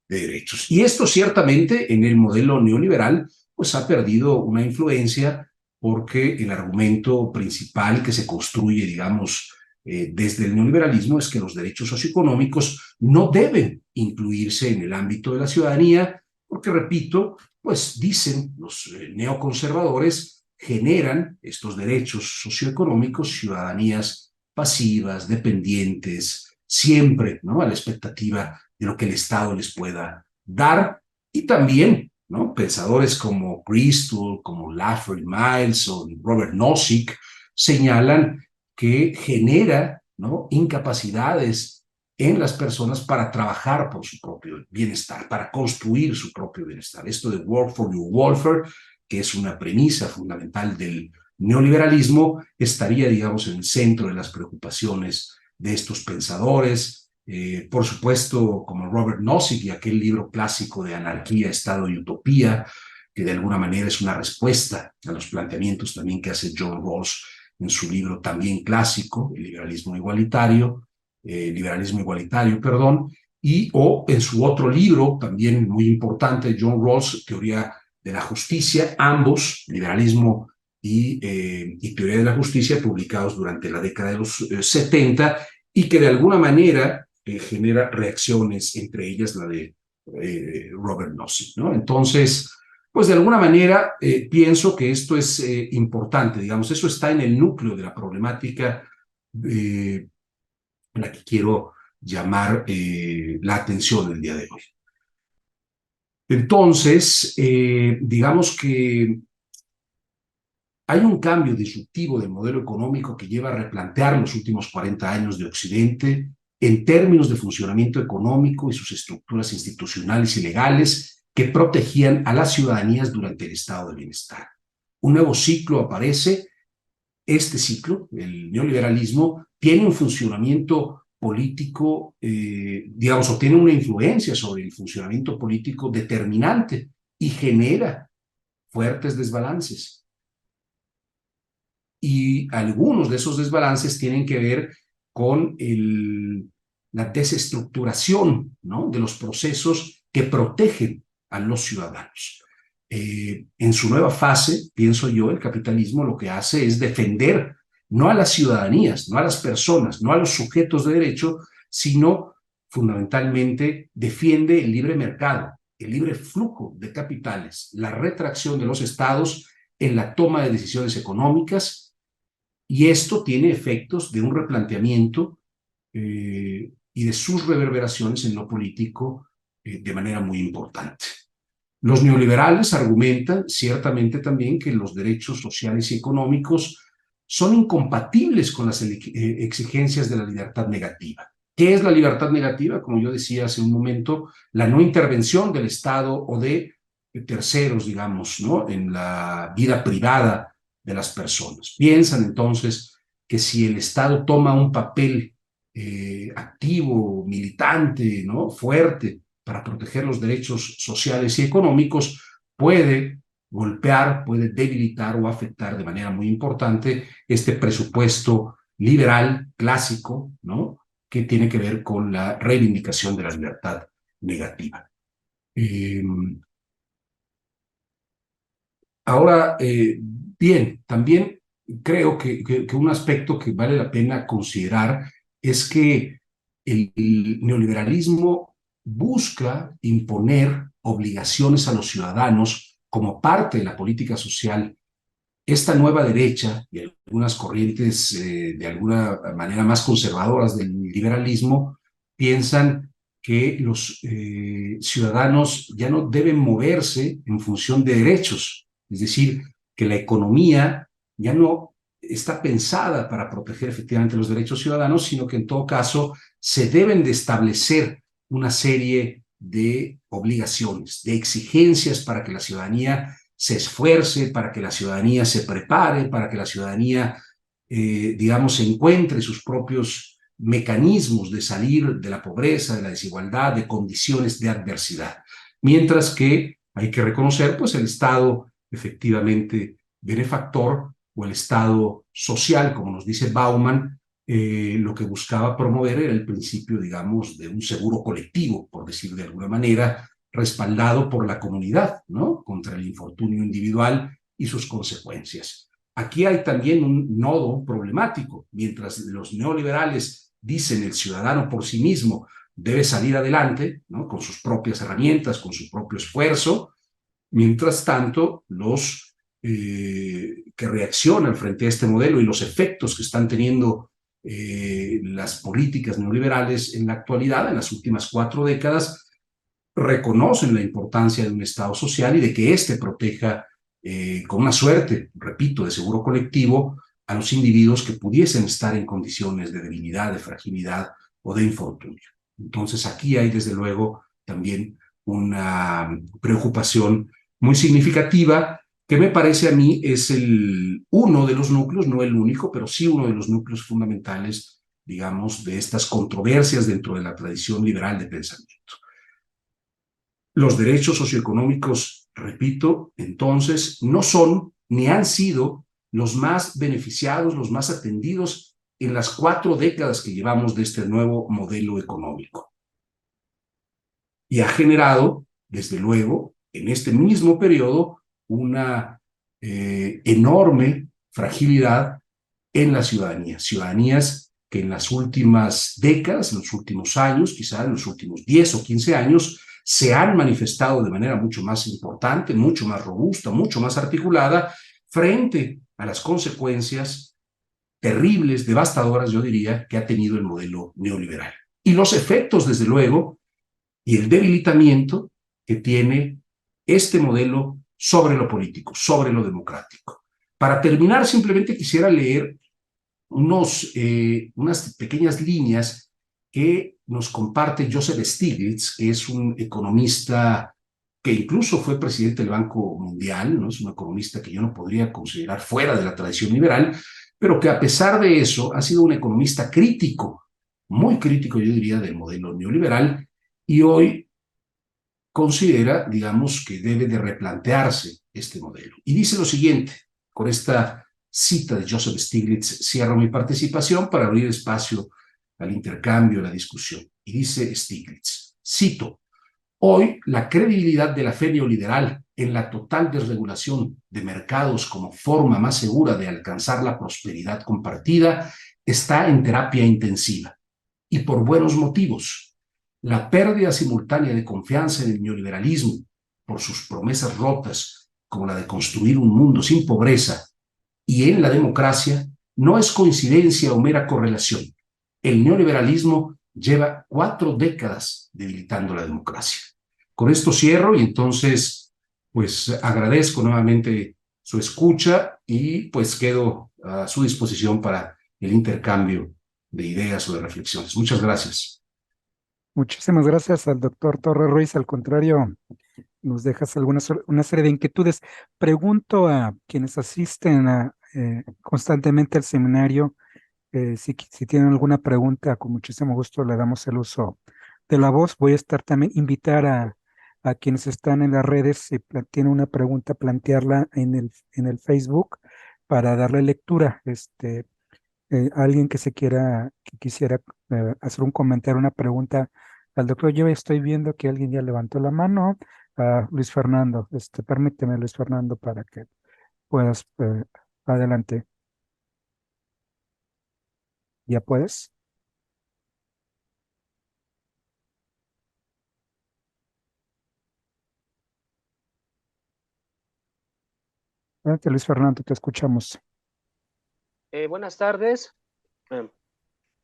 Speaker 2: de derechos. Y esto ciertamente en el modelo neoliberal pues ha perdido una influencia, porque el argumento principal que se construye, digamos, desde el neoliberalismo es que los derechos socioeconómicos no deben incluirse en el ámbito de la ciudadanía, porque, repito, pues dicen los neoconservadores, generan estos derechos socioeconómicos ciudadanías pasivas, dependientes, siempre, ¿no?, a la expectativa de lo que el Estado les pueda dar, y también ¿no? Pensadores como Bristol, como Lafayette Miles o Robert Nozick señalan que genera, ¿no?, incapacidades en las personas para trabajar por su propio bienestar, para construir su propio bienestar. Esto de work for your welfare, que es una premisa fundamental del neoliberalismo, estaría, digamos, en el centro de las preocupaciones de estos pensadores. Por supuesto, como Robert Nozick y aquel libro clásico de Anarquía, Estado y Utopía, que de alguna manera es una respuesta a los planteamientos también que hace John Rawls en su libro también clásico, El liberalismo igualitario, perdón, y o en su otro libro también muy importante, John Rawls, Teoría de la Justicia, ambos, liberalismo y teoría de la justicia, publicados durante la década de los 70, y que de alguna manera genera reacciones, entre ellas la de Robert Nozick, ¿no? Entonces, pues de alguna manera pienso que esto es importante, digamos, eso está en el núcleo de la problemática en la que quiero llamar la atención el día de hoy. Entonces, digamos que hay un cambio disruptivo del modelo económico que lleva a replantear los últimos 40 años de Occidente en términos de funcionamiento económico y sus estructuras institucionales y legales que protegían a las ciudadanías durante el estado de bienestar. Un nuevo ciclo aparece. Este ciclo, el neoliberalismo, tiene un funcionamiento político, digamos, o tiene una influencia sobre el funcionamiento político determinante y genera fuertes desbalances. Y algunos de esos desbalances tienen que ver con la desestructuración, ¿no?, de los procesos que protegen a los ciudadanos. En su nueva fase, pienso yo, el capitalismo lo que hace es defender no a las ciudadanías, no a las personas, no a los sujetos de derecho, sino fundamentalmente defiende el libre mercado, el libre flujo de capitales, la retracción de los estados en la toma de decisiones económicas, y esto tiene efectos de un replanteamiento y de sus reverberaciones en lo político de manera muy importante. Los neoliberales argumentan ciertamente también que los derechos sociales y económicos son incompatibles con las exigencias de la libertad negativa. ¿Qué es la libertad negativa? Como yo decía hace un momento, la no intervención del Estado o de terceros, digamos, ¿no?, en la vida privada de las personas. Piensan entonces que si el Estado toma un papel activo, militante, ¿no?, fuerte, para proteger los derechos sociales y económicos, puede golpear, puede debilitar o afectar de manera muy importante este presupuesto liberal clásico, ¿no?, que tiene que ver con la reivindicación de la libertad negativa. Ahora, bien, también creo que un aspecto que vale la pena considerar es que el neoliberalismo busca imponer obligaciones a los ciudadanos como parte de la política social. Esta nueva derecha y algunas corrientes de alguna manera más conservadoras del liberalismo piensan que los ciudadanos ya no deben moverse en función de derechos, es decir, que la economía ya no está pensada para proteger efectivamente los derechos ciudadanos, sino que en todo caso se deben de establecer una serie de obligaciones, de exigencias para que la ciudadanía se esfuerce, para que la ciudadanía se prepare, para que la ciudadanía, digamos, encuentre sus propios mecanismos de salir de la pobreza, de la desigualdad, de condiciones de adversidad. Mientras que hay que reconocer, pues, el Estado efectivamente benefactor o el Estado social, como nos dice Bauman, lo que buscaba promover era el principio, digamos, de un seguro colectivo, por decir de alguna manera, respaldado por la comunidad, ¿no?, contra el infortunio individual y sus consecuencias. Aquí hay también un nodo problemático. Mientras los neoliberales dicen el ciudadano por sí mismo debe salir adelante, ¿no?, con sus propias herramientas, con su propio esfuerzo, mientras tanto los que reaccionan frente a este modelo y los efectos que están teniendo las políticas neoliberales en la actualidad, en las últimas 4 décadas, reconocen la importancia de un Estado social y de que éste proteja con una suerte, repito, de seguro colectivo a los individuos que pudiesen estar en condiciones de debilidad, de fragilidad o de infortunio. Entonces aquí hay desde luego también una preocupación muy significativa que me parece a mí es uno de los núcleos, no el único, pero sí uno de los núcleos fundamentales, digamos, de estas controversias dentro de la tradición liberal de pensamiento. Los derechos socioeconómicos, repito, entonces, no son ni han sido los más beneficiados, los más atendidos en las 4 décadas que llevamos de este nuevo modelo económico. Y ha generado, desde luego, en este mismo periodo, una enorme fragilidad en la ciudadanía. Ciudadanías que en las últimas décadas, en los últimos años, quizá en los últimos 10 o 15 años, se han manifestado de manera mucho más importante, mucho más robusta, mucho más articulada, frente a las consecuencias terribles, devastadoras, yo diría, que ha tenido el modelo neoliberal. Y los efectos, desde luego, y el debilitamiento que tiene este modelo sobre lo político, sobre lo democrático. Para terminar, simplemente quisiera leer unas pequeñas líneas que nos comparte Joseph Stiglitz, que es un economista que incluso fue presidente del Banco Mundial, ¿no? Es un economista que yo no podría considerar fuera de la tradición liberal, pero que a pesar de eso ha sido un economista crítico, muy crítico yo diría del modelo neoliberal, y hoy considera, digamos, que debe de replantearse este modelo. Y dice lo siguiente, con esta cita de Joseph Stiglitz, cierro mi participación para abrir espacio al intercambio, a la discusión. Y dice Stiglitz, cito, hoy la credibilidad de la fe neoliberal en la total desregulación de mercados como forma más segura de alcanzar la prosperidad compartida está en terapia intensiva. Y por buenos motivos. La pérdida simultánea de confianza en el neoliberalismo por sus promesas rotas, como la de construir un mundo sin pobreza, y en la democracia, no es coincidencia o mera correlación. El neoliberalismo lleva 4 décadas debilitando la democracia. Con esto cierro y entonces, pues agradezco nuevamente su escucha y pues quedo a su disposición para el intercambio de ideas o de reflexiones. Muchas gracias.
Speaker 1: Muchísimas gracias al doctor Torres Ruiz. Al contrario, nos dejas una serie de inquietudes. Pregunto a quienes asisten constantemente al seminario si tienen alguna pregunta, con muchísimo gusto le damos el uso de la voz. Voy a estar también invitar a quienes están en las redes, si tienen una pregunta, plantearla en el Facebook para darle lectura. Alguien que quisiera hacer un comentario, una pregunta al doctor. Yo estoy viendo que alguien ya levantó la mano. Luis Fernando, permíteme, Luis Fernando, para que puedas, adelante. ¿Ya puedes? Adelante, Luis Fernando, te escuchamos.
Speaker 3: Buenas tardes. Eh,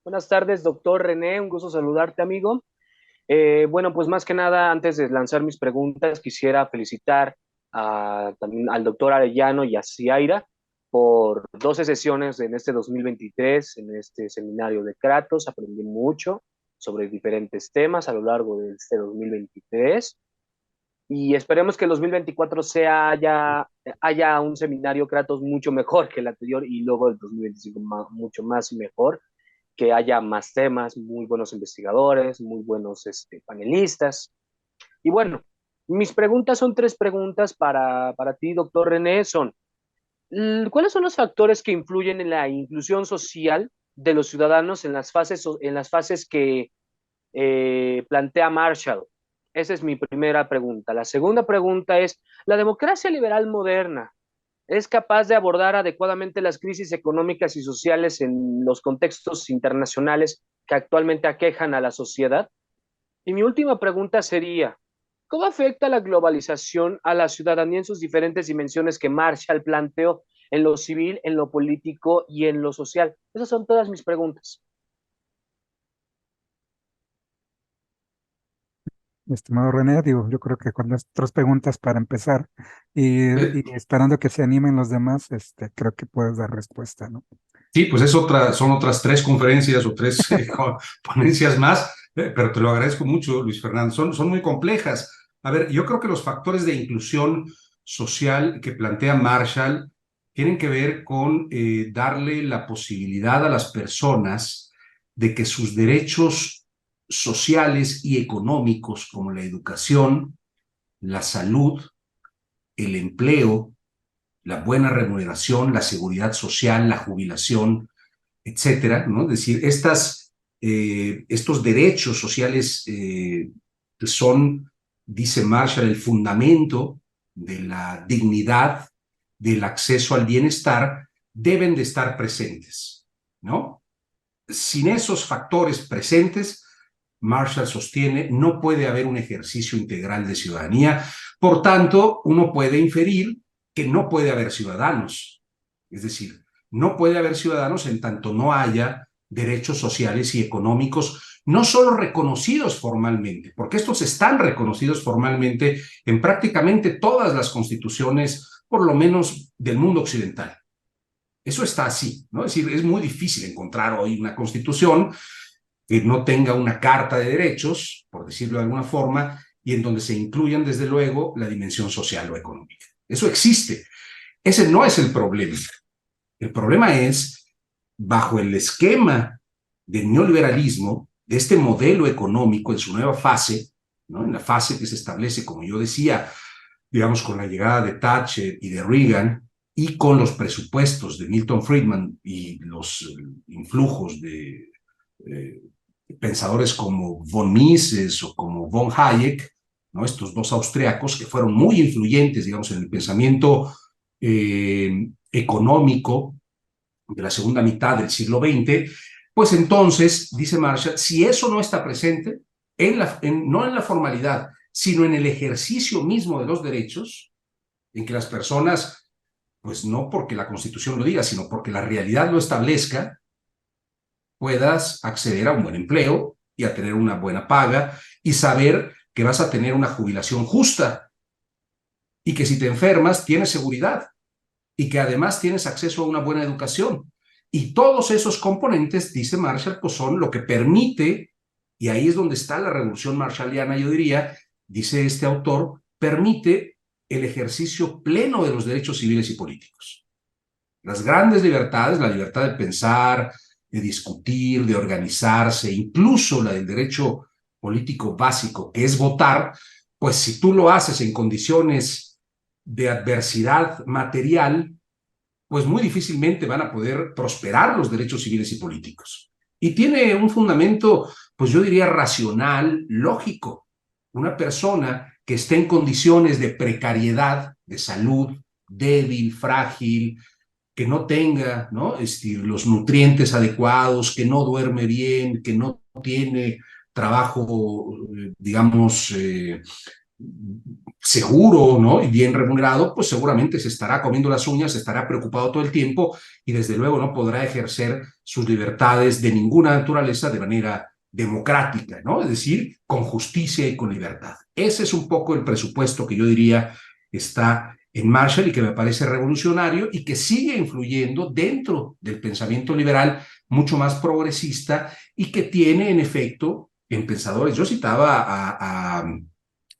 Speaker 3: Buenas tardes, doctor René. Un gusto saludarte, amigo. Bueno, pues más que nada, antes de lanzar mis preguntas, quisiera felicitar también al doctor Arellano y a Ciaira por 12 sesiones en este 2023, en este seminario de Kratos. Aprendí mucho sobre diferentes temas a lo largo de este 2023 y esperemos que el 2024 haya un seminario Kratos mucho mejor que el anterior y luego el 2025 mucho más y mejor, que haya más temas, muy buenos investigadores, muy buenos panelistas. Y bueno, mis preguntas son 3 preguntas para ti, doctor René, son, ¿cuáles son los factores que influyen en la inclusión social de los ciudadanos en las fases que plantea Marshall? Esa es mi primera pregunta. La segunda pregunta es, ¿la democracia liberal moderna es capaz de abordar adecuadamente las crisis económicas y sociales en los contextos internacionales que actualmente aquejan a la sociedad? Y mi última pregunta sería, ¿cómo afecta la globalización a la ciudadanía en sus diferentes dimensiones que Marshall planteó en lo civil, en lo político y en lo social? Esas son todas mis preguntas.
Speaker 1: estimado René. Digo, yo creo que con las otras preguntas para empezar y esperando que se animen los demás, creo que puedes dar respuesta, ¿no?
Speaker 2: Sí, pues son otras 3 conferencias o 3 ponencias más, pero te lo agradezco mucho, Luis Fernando. Son muy complejas. A ver, yo creo que los factores de inclusión social que plantea Marshall tienen que ver con darle la posibilidad a las personas de que sus derechos sociales y económicos, como la educación, la salud, el empleo, la buena remuneración, la seguridad social, la jubilación, etcétera, ¿no? Es decir, estos derechos sociales son, dice Marshall, el fundamento de la dignidad, del acceso al bienestar, deben de estar presentes, ¿no? Sin esos factores presentes, Marshall sostiene, no puede haber un ejercicio integral de ciudadanía. Por tanto, uno puede inferir que no puede haber ciudadanos. Es decir, no puede haber ciudadanos en tanto no haya derechos sociales y económicos, no solo reconocidos formalmente, porque estos están reconocidos formalmente en prácticamente todas las constituciones, por lo menos del mundo occidental. Eso está así, ¿no? Es decir, es muy difícil encontrar hoy una constitución que no tenga una carta de derechos, por decirlo de alguna forma, y en donde se incluyan, desde luego, la dimensión social o económica. Eso existe. Ese no es el problema. El problema es, bajo el esquema del neoliberalismo, de este modelo económico en su nueva fase, ¿no? En la fase que se establece, como yo decía, digamos, con la llegada de Thatcher y de Reagan, y con los presupuestos de Milton Friedman y los influjos de pensadores como von Mises o como von Hayek, ¿no? Estos dos austriacos que fueron muy influyentes, digamos, en el pensamiento económico de la segunda mitad del siglo XX, pues entonces, dice Marshall, si eso no está presente, no en la formalidad, sino en el ejercicio mismo de los derechos, en que las personas, pues no porque la Constitución lo diga, sino porque la realidad lo establezca, puedas acceder a un buen empleo y a tener una buena paga y saber que vas a tener una jubilación justa y que si te enfermas tienes seguridad y que además tienes acceso a una buena educación. Y todos esos componentes, dice Marshall, pues son lo que permite, y ahí es donde está la revolución marshalliana, yo diría, dice este autor, permite el ejercicio pleno de los derechos civiles y políticos. Las grandes libertades, la libertad de pensar, de discutir, de organizarse, incluso la del derecho político básico, que es votar, pues si tú lo haces en condiciones de adversidad material, pues muy difícilmente van a poder prosperar los derechos civiles y políticos. Y tiene un fundamento, pues yo diría racional, lógico. Una persona que esté en condiciones de precariedad, de salud, débil, frágil, que no tenga, ¿no? Los nutrientes adecuados, que no duerme bien, que no tiene trabajo, digamos, seguro, ¿no? Y bien remunerado, pues seguramente se estará comiendo las uñas, se estará preocupado todo el tiempo y desde luego no podrá ejercer sus libertades de ninguna naturaleza de manera democrática, ¿no? Es decir, con justicia y con libertad. Ese es un poco el presupuesto que yo diría está en Marshall y que me parece revolucionario y que sigue influyendo dentro del pensamiento liberal mucho más progresista y que tiene en efecto en pensadores. Yo citaba a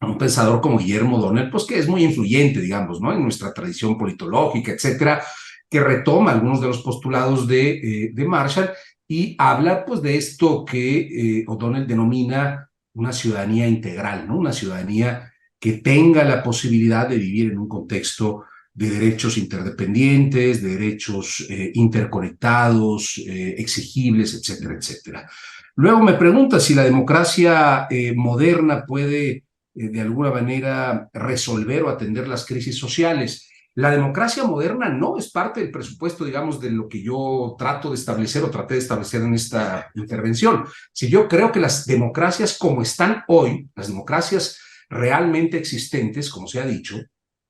Speaker 2: un pensador como Guillermo O'Donnell, pues que es muy influyente, digamos, ¿no? En nuestra tradición politológica, etcétera, que retoma algunos de los postulados de Marshall y habla, pues, de esto que O'Donnell denomina una ciudadanía integral, ¿no? Una ciudadanía que tenga la posibilidad de vivir en un contexto de derechos interdependientes, de derechos interconectados, exigibles, etcétera, etcétera. Luego me pregunta si la democracia moderna puede de alguna manera resolver o atender las crisis sociales. La democracia moderna no es parte del presupuesto, digamos, de lo que yo trato de establecer o traté de establecer en esta intervención. Si yo creo que las democracias como están hoy, las democracias realmente existentes, como se ha dicho,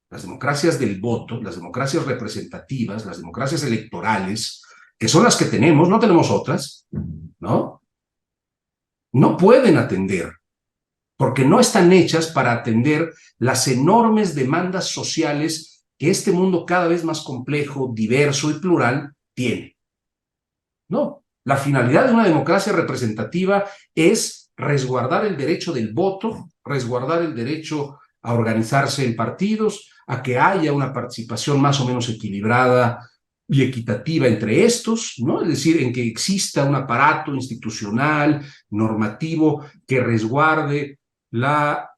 Speaker 2: las democracias del voto, las democracias representativas, las democracias electorales, que son las que tenemos, no tenemos otras, ¿no? No pueden atender porque no están hechas para atender las enormes demandas sociales que este mundo cada vez más complejo, diverso y plural tiene. No, la finalidad de una democracia representativa es resguardar el derecho del voto, resguardar el derecho a organizarse en partidos, a que haya una participación más o menos equilibrada y equitativa entre estos, ¿no? Es decir, en que exista un aparato institucional, normativo, que resguarde la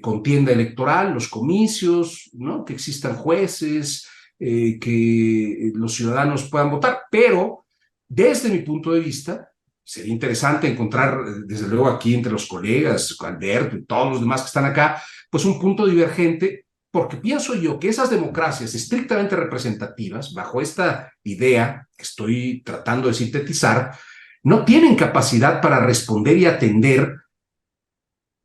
Speaker 2: contienda electoral, los comicios, ¿no? Que existan jueces, que los ciudadanos puedan votar, pero desde mi punto de vista, sería interesante encontrar, desde luego aquí entre los colegas, Alberto y todos los demás que están acá, pues un punto divergente, porque pienso yo que esas democracias estrictamente representativas, bajo esta idea que estoy tratando de sintetizar, no tienen capacidad para responder y atender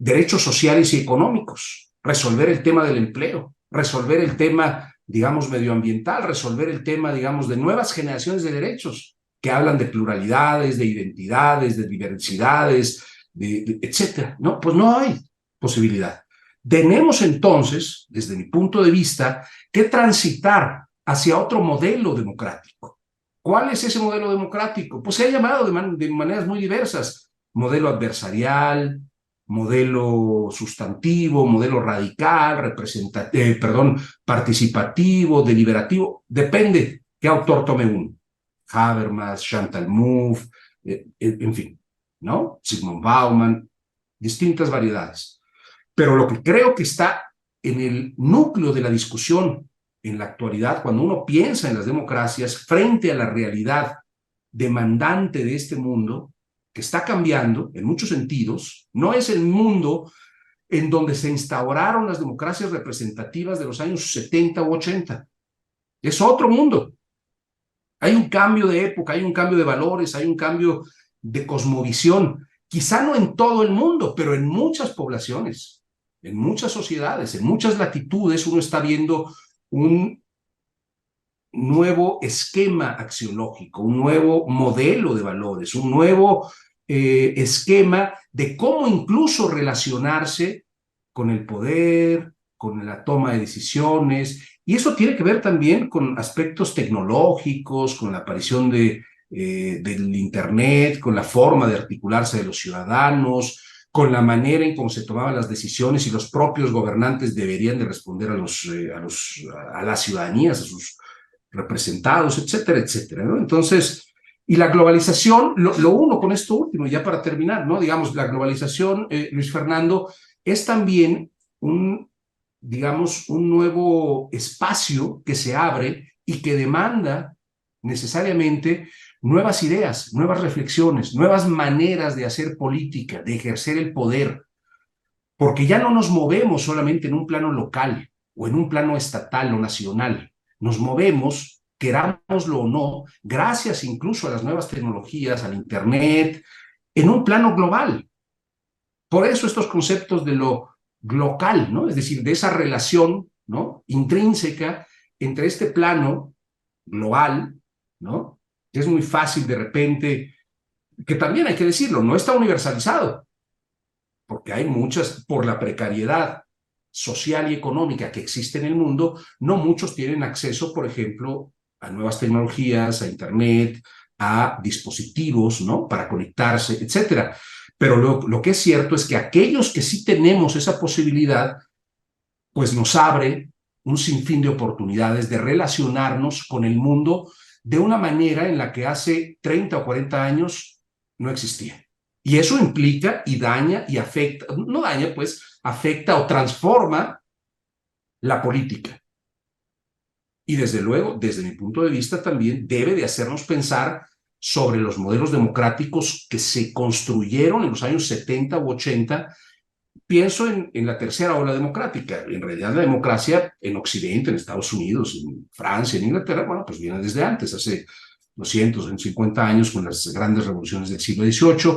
Speaker 2: derechos sociales y económicos, resolver el tema del empleo, resolver el tema, digamos, medioambiental, resolver el tema, digamos, de nuevas generaciones de derechos que hablan de pluralidades, de identidades, de diversidades, etcétera. No, pues no hay posibilidad. Tenemos entonces, desde mi punto de vista, que transitar hacia otro modelo democrático. ¿Cuál es ese modelo democrático? Pues se ha llamado de maneras muy diversas. Modelo adversarial, modelo sustantivo, modelo radical, participativo, deliberativo. Depende qué autor tome uno. Habermas, Chantal Mouffe, en fin, ¿no? Zygmunt Bauman, distintas variedades. Pero lo que creo que está en el núcleo de la discusión en la actualidad, cuando uno piensa en las democracias frente a la realidad demandante de este mundo, que está cambiando en muchos sentidos, no es el mundo en donde se instauraron las democracias representativas de los años 70 u 80. Es otro mundo. Hay un cambio de época, hay un cambio de valores, hay un cambio de cosmovisión, quizá no en todo el mundo, pero en muchas poblaciones, en muchas sociedades, en muchas latitudes, uno está viendo un nuevo esquema axiológico, un nuevo modelo de valores, un nuevo esquema de cómo incluso relacionarse con el poder, con la toma de decisiones, y eso tiene que ver también con aspectos tecnológicos, con la aparición del Internet, con la forma de articularse de los ciudadanos, con la manera en cómo se tomaban las decisiones y los propios gobernantes deberían de responder a las ciudadanías, a sus representados, etcétera, etcétera, ¿no? Entonces, y la globalización, lo uno con esto último, ya para terminar, ¿no? Digamos, la globalización, Luis Fernando, es también digamos, un nuevo espacio que se abre y que demanda necesariamente nuevas ideas, nuevas reflexiones, nuevas maneras de hacer política, de ejercer el poder, porque ya no nos movemos solamente en un plano local o en un plano estatal o nacional, nos movemos, querámoslo o no, gracias incluso a las nuevas tecnologías, al Internet, en un plano global. Por eso estos conceptos de lo local, ¿no? Es decir, de esa relación, ¿no?, intrínseca entre este plano global, ¿no?, que es muy fácil de repente, que también hay que decirlo, no está universalizado, porque hay muchas, por la precariedad social y económica que existe en el mundo, no muchos tienen acceso, por ejemplo, a nuevas tecnologías, a Internet, a dispositivos, ¿no?, para conectarse, etcétera. Pero lo que es cierto es que aquellos que sí tenemos esa posibilidad, pues nos abre un sinfín de oportunidades de relacionarnos con el mundo de una manera en la que hace 30 o 40 años no existía. Y eso implica y daña y afecta, no daña, pues afecta o transforma la política. Y desde luego, desde mi punto de vista también debe de hacernos pensar sobre los modelos democráticos que se construyeron en los años 70 u 80. Pienso en la tercera ola democrática. En realidad la democracia en Occidente, en Estados Unidos, en Francia, en Inglaterra, bueno, pues viene desde antes, hace 200, 150 años, con las grandes revoluciones del siglo XVIII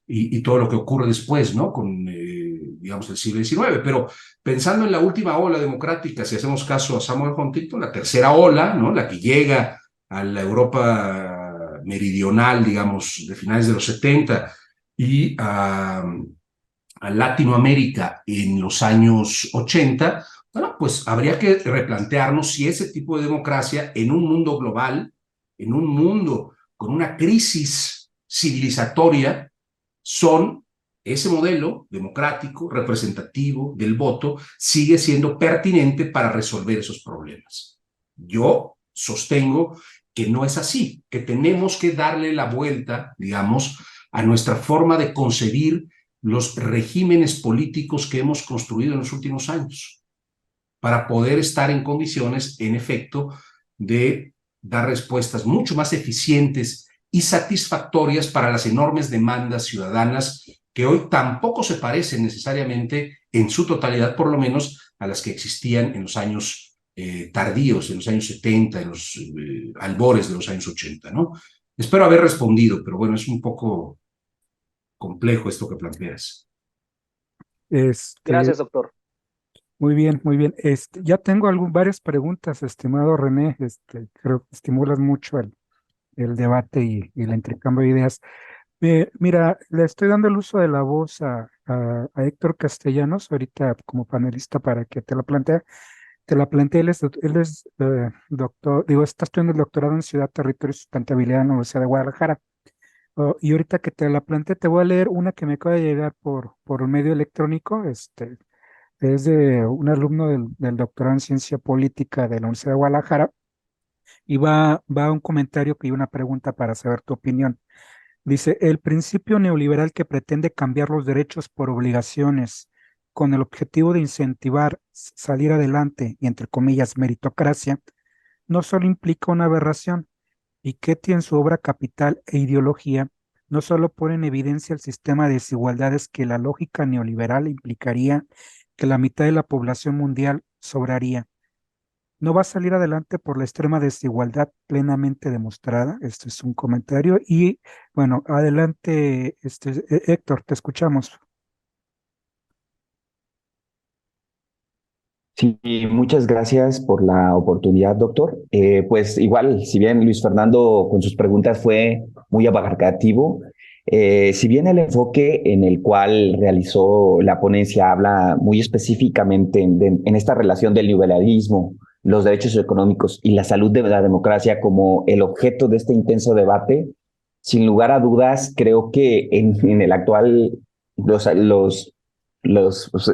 Speaker 2: y todo lo que ocurre después, ¿no?, con, digamos, el siglo XIX. Pero pensando en la última ola democrática, si hacemos caso a Samuel Huntington, la tercera ola, ¿no?, la que llega a la Europa meridional, digamos, de finales de los 70 y a a Latinoamérica en los años 80, bueno, pues habría que replantearnos si ese tipo de democracia en un mundo global, en un mundo con una crisis civilizatoria, son ese modelo democrático, representativo del voto, sigue siendo pertinente para resolver esos problemas. Yo sostengo que no es así, que tenemos que darle la vuelta, digamos, a nuestra forma de concebir los regímenes políticos que hemos construido en los últimos años, para poder estar en condiciones, en efecto, de dar respuestas mucho más eficientes y satisfactorias para las enormes demandas ciudadanas que hoy tampoco se parecen necesariamente en su totalidad, por lo menos, a las que existían en los años tardíos, en los años 70, en los albores de los años 80, ¿no? Espero haber respondido, pero bueno, es un poco complejo esto que planteas.
Speaker 3: Gracias, doctor.
Speaker 1: Muy bien, muy bien. Ya tengo varias preguntas, estimado René. Creo que estimulas mucho el debate y el intercambio de ideas. Mira, le estoy dando el uso de la voz a Héctor Castellanos, ahorita como panelista para que te la plantee. Te la planteé, él es doctor, digo, está estudiando el doctorado en Ciudad, Territorio y Sustentabilidad en la Universidad de Guadalajara. Oh, y ahorita que te la planteé, te voy a leer una que me acaba de llegar por un medio electrónico. Es de un alumno del doctorado en Ciencia Política de la Universidad de Guadalajara y va un comentario y una pregunta para saber tu opinión. Dice, el principio neoliberal que pretende cambiar los derechos por obligaciones con el objetivo de incentivar salir adelante y, entre comillas, meritocracia, no solo implica una aberración, y Ketty en su obra Capital e Ideología no solo pone en evidencia el sistema de desigualdades que la lógica neoliberal implicaría que la mitad de la población mundial sobraría. No va a salir adelante por la extrema desigualdad plenamente demostrada. Este es un comentario. Y bueno, adelante, Héctor, te escuchamos.
Speaker 4: Sí, muchas gracias por la oportunidad, doctor. Pues igual, si bien Luis Fernando con sus preguntas fue muy abarcativo, si bien el enfoque en el cual realizó la ponencia habla muy específicamente en esta relación del liberalismo, los derechos económicos y la salud de la democracia como el objeto de este intenso debate, sin lugar a dudas, creo que en el actual,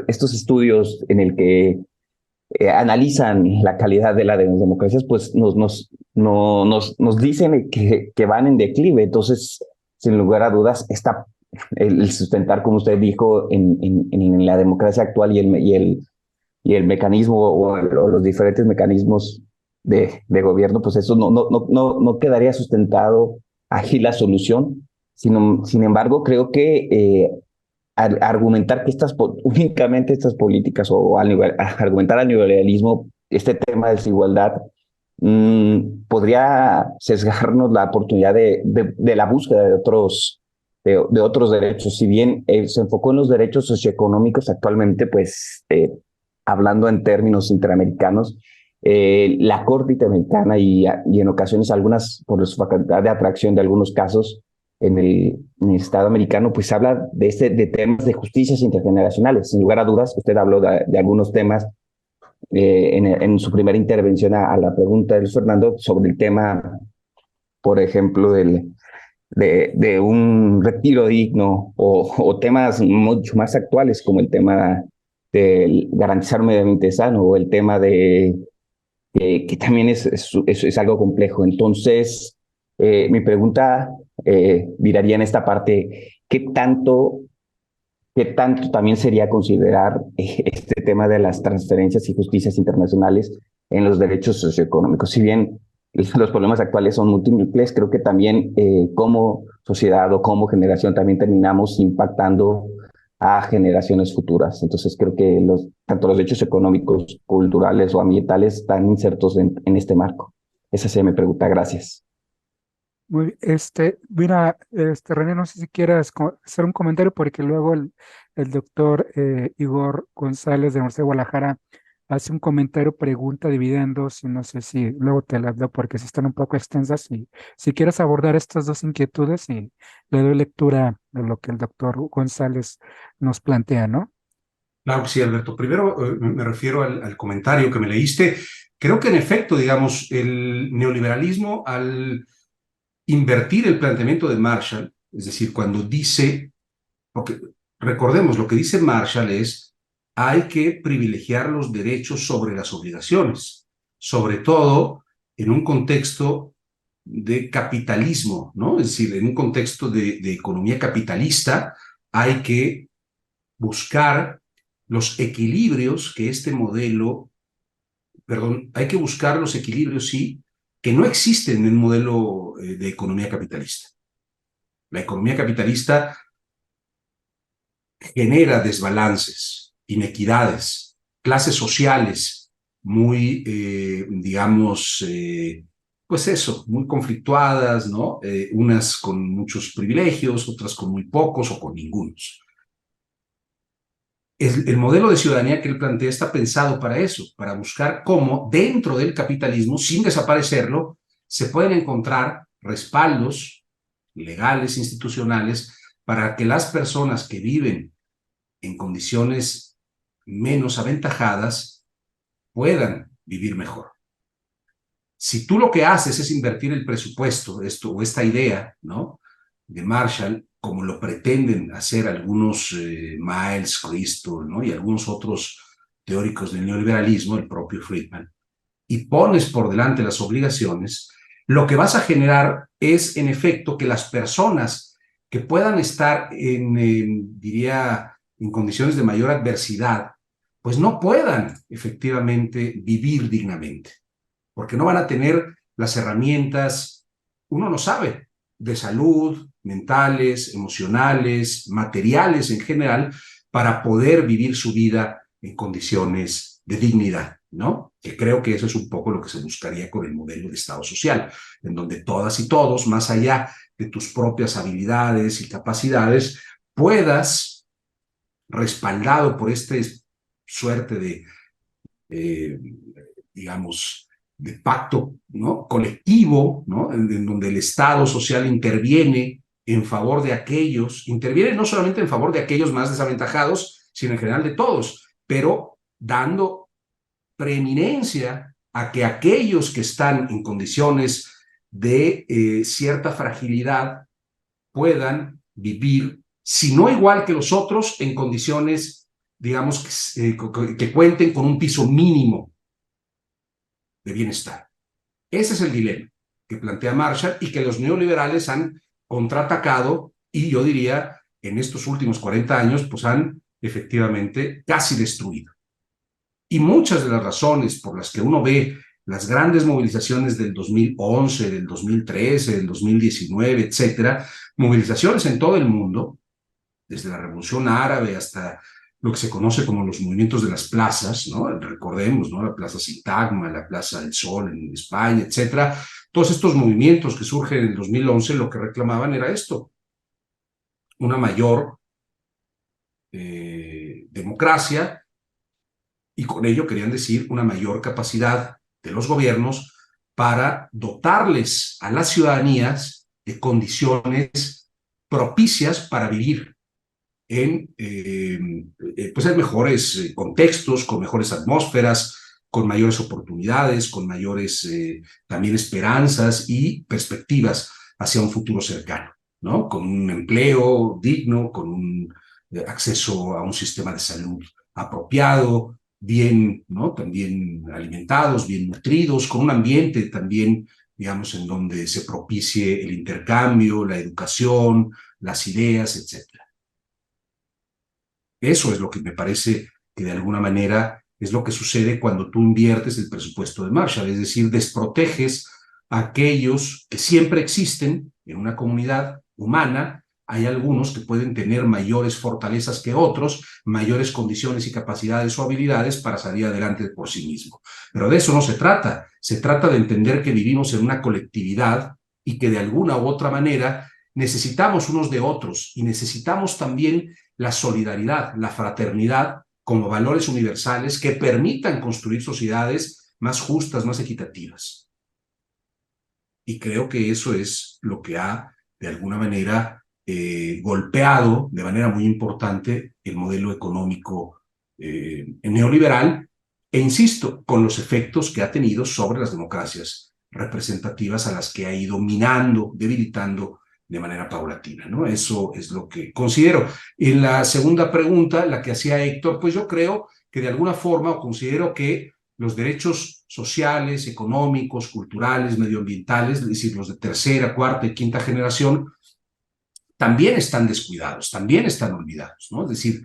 Speaker 4: estos estudios en el que analizan la calidad de las democracias, pues nos dicen que van en declive. Entonces, sin lugar a dudas, el sustentar, como usted dijo, en la democracia actual y el mecanismo o los diferentes mecanismos de gobierno, pues eso no quedaría sustentado aquí la solución. Sin embargo, creo que argumentar que únicamente estas políticas argumentar al neoliberalismo, este tema de desigualdad, podría sesgarnos la oportunidad de la búsqueda de otros derechos. Si bien se enfocó en los derechos socioeconómicos actualmente, pues hablando en términos interamericanos, la Corte Interamericana y en ocasiones algunas, por su facultad de atracción de algunos casos, en el Estado americano, pues habla de temas de justicias intergeneracionales. Sin lugar a dudas, usted habló de algunos temas en su primera intervención a la pregunta de Luis Fernando sobre el tema, por ejemplo, de un retiro digno o temas mucho más actuales como el tema de garantizar un medio ambiente sano o el tema que también es algo complejo. Entonces, mi pregunta viraría en esta parte, ¿qué tanto también sería considerar este tema de las transferencias y justicias internacionales en los derechos socioeconómicos? Si bien los problemas actuales son múltiples, creo que también como sociedad o como generación también terminamos impactando a generaciones futuras. Entonces creo que tanto los derechos económicos, culturales o ambientales están insertos en este marco. Esa sería mi pregunta. Gracias.
Speaker 1: Muy, mira, René, no sé si quieras hacer un comentario porque luego el doctor Igor González de la Universidad de Guadalajara hace un comentario, pregunta dividida en dos, y no sé si luego te las leo porque sí están un poco extensas. Y si quieres abordar estas dos inquietudes, y le doy lectura de lo que el doctor González nos plantea, ¿no?
Speaker 2: Claro que sí, Alberto. Primero, me refiero al comentario que me leíste. Creo que en efecto, digamos, el neoliberalismo al invertir el planteamiento de Marshall, es decir, cuando dice, porque recordemos, lo que dice Marshall es, hay que privilegiar los derechos sobre las obligaciones, sobre todo en un contexto de capitalismo, ¿no? Es decir, en un contexto de economía capitalista, hay que buscar los equilibrios que este modelo, perdón, hay que buscar los equilibrios, sí, que no existen en un modelo de economía capitalista. La economía capitalista genera desbalances, inequidades, clases sociales muy, digamos, pues eso, muy conflictuadas, ¿no? Unas con muchos privilegios, otras con muy pocos o con ningunos. El modelo de ciudadanía que él plantea está pensado para eso, para buscar cómo dentro del capitalismo, sin desaparecerlo, se pueden encontrar respaldos legales, institucionales, para que las personas que viven en condiciones menos aventajadas puedan vivir mejor. Si tú lo que haces es invertir el presupuesto, esto o esta idea, ¿no?, de Marshall, como lo pretenden hacer algunos Miles, Crystal, ¿no?, y algunos otros teóricos del neoliberalismo, el propio Friedman, y pones por delante las obligaciones, lo que vas a generar es, en efecto, que las personas que puedan estar diría, en condiciones de mayor adversidad, pues no puedan efectivamente vivir dignamente, porque no van a tener las herramientas, uno no sabe, de salud, mentales, emocionales, materiales en general, para poder vivir su vida en condiciones de dignidad, ¿no? Que creo que eso es un poco lo que se buscaría con el modelo de Estado social, en donde todas y todos, más allá de tus propias habilidades y capacidades, puedas, respaldado por esta suerte de, digamos, de pacto, ¿no?, colectivo, ¿no?, en donde el Estado social interviene en favor de aquellos, interviene no solamente en favor de aquellos más desaventajados, sino en general de todos, pero dando preeminencia a que aquellos que están en condiciones de cierta fragilidad puedan vivir, si no igual que los otros, en condiciones, digamos, que cuenten con un piso mínimo de bienestar. Ese es el dilema que plantea Marshall y que los neoliberales han contraatacado y yo diría en estos últimos 40 años pues han efectivamente casi destruido. Y muchas de las razones por las que uno ve las grandes movilizaciones del 2011, del 2013, del 2019, etcétera, movilizaciones en todo el mundo, desde la Revolución Árabe hasta lo que se conoce como los movimientos de las plazas, ¿no? Recordemos, ¿no?, la Plaza Sintagma, la Plaza del Sol en España, etcétera. Todos estos movimientos que surgen en el 2011 lo que reclamaban era esto, una mayor democracia, y con ello querían decir una mayor capacidad de los gobiernos para dotarles a las ciudadanías de condiciones propicias para vivir pues en mejores contextos, con mejores atmósferas, con mayores oportunidades, con mayores también esperanzas y perspectivas hacia un futuro cercano, ¿no?, con un empleo digno, con un acceso a un sistema de salud apropiado, bien, ¿no?, también alimentados, bien nutridos, con un ambiente también, digamos, en donde se propicie el intercambio, la educación, las ideas, etcétera. Eso es lo que me parece que de alguna manera es lo que sucede cuando tú inviertes el presupuesto de Marshall, es decir, desproteges a aquellos que siempre existen en una comunidad humana. Hay algunos que pueden tener mayores fortalezas que otros, mayores condiciones y capacidades o habilidades para salir adelante por sí mismo. Pero de eso no se trata de entender que vivimos en una colectividad y que de alguna u otra manera necesitamos unos de otros y necesitamos también la solidaridad, la fraternidad como valores universales que permitan construir sociedades más justas, más equitativas. Y creo que eso es lo que ha, de alguna manera, golpeado de manera muy importante el modelo económico neoliberal, e insisto, con los efectos que ha tenido sobre las democracias representativas a las que ha ido minando, debilitando de manera paulatina, ¿no? Eso es lo que considero. En la segunda pregunta, la que hacía Héctor, pues yo creo que de alguna forma, o considero que los derechos sociales, económicos, culturales, medioambientales, es decir, los de tercera, cuarta y quinta generación, también están descuidados, también están olvidados, ¿no? Es decir,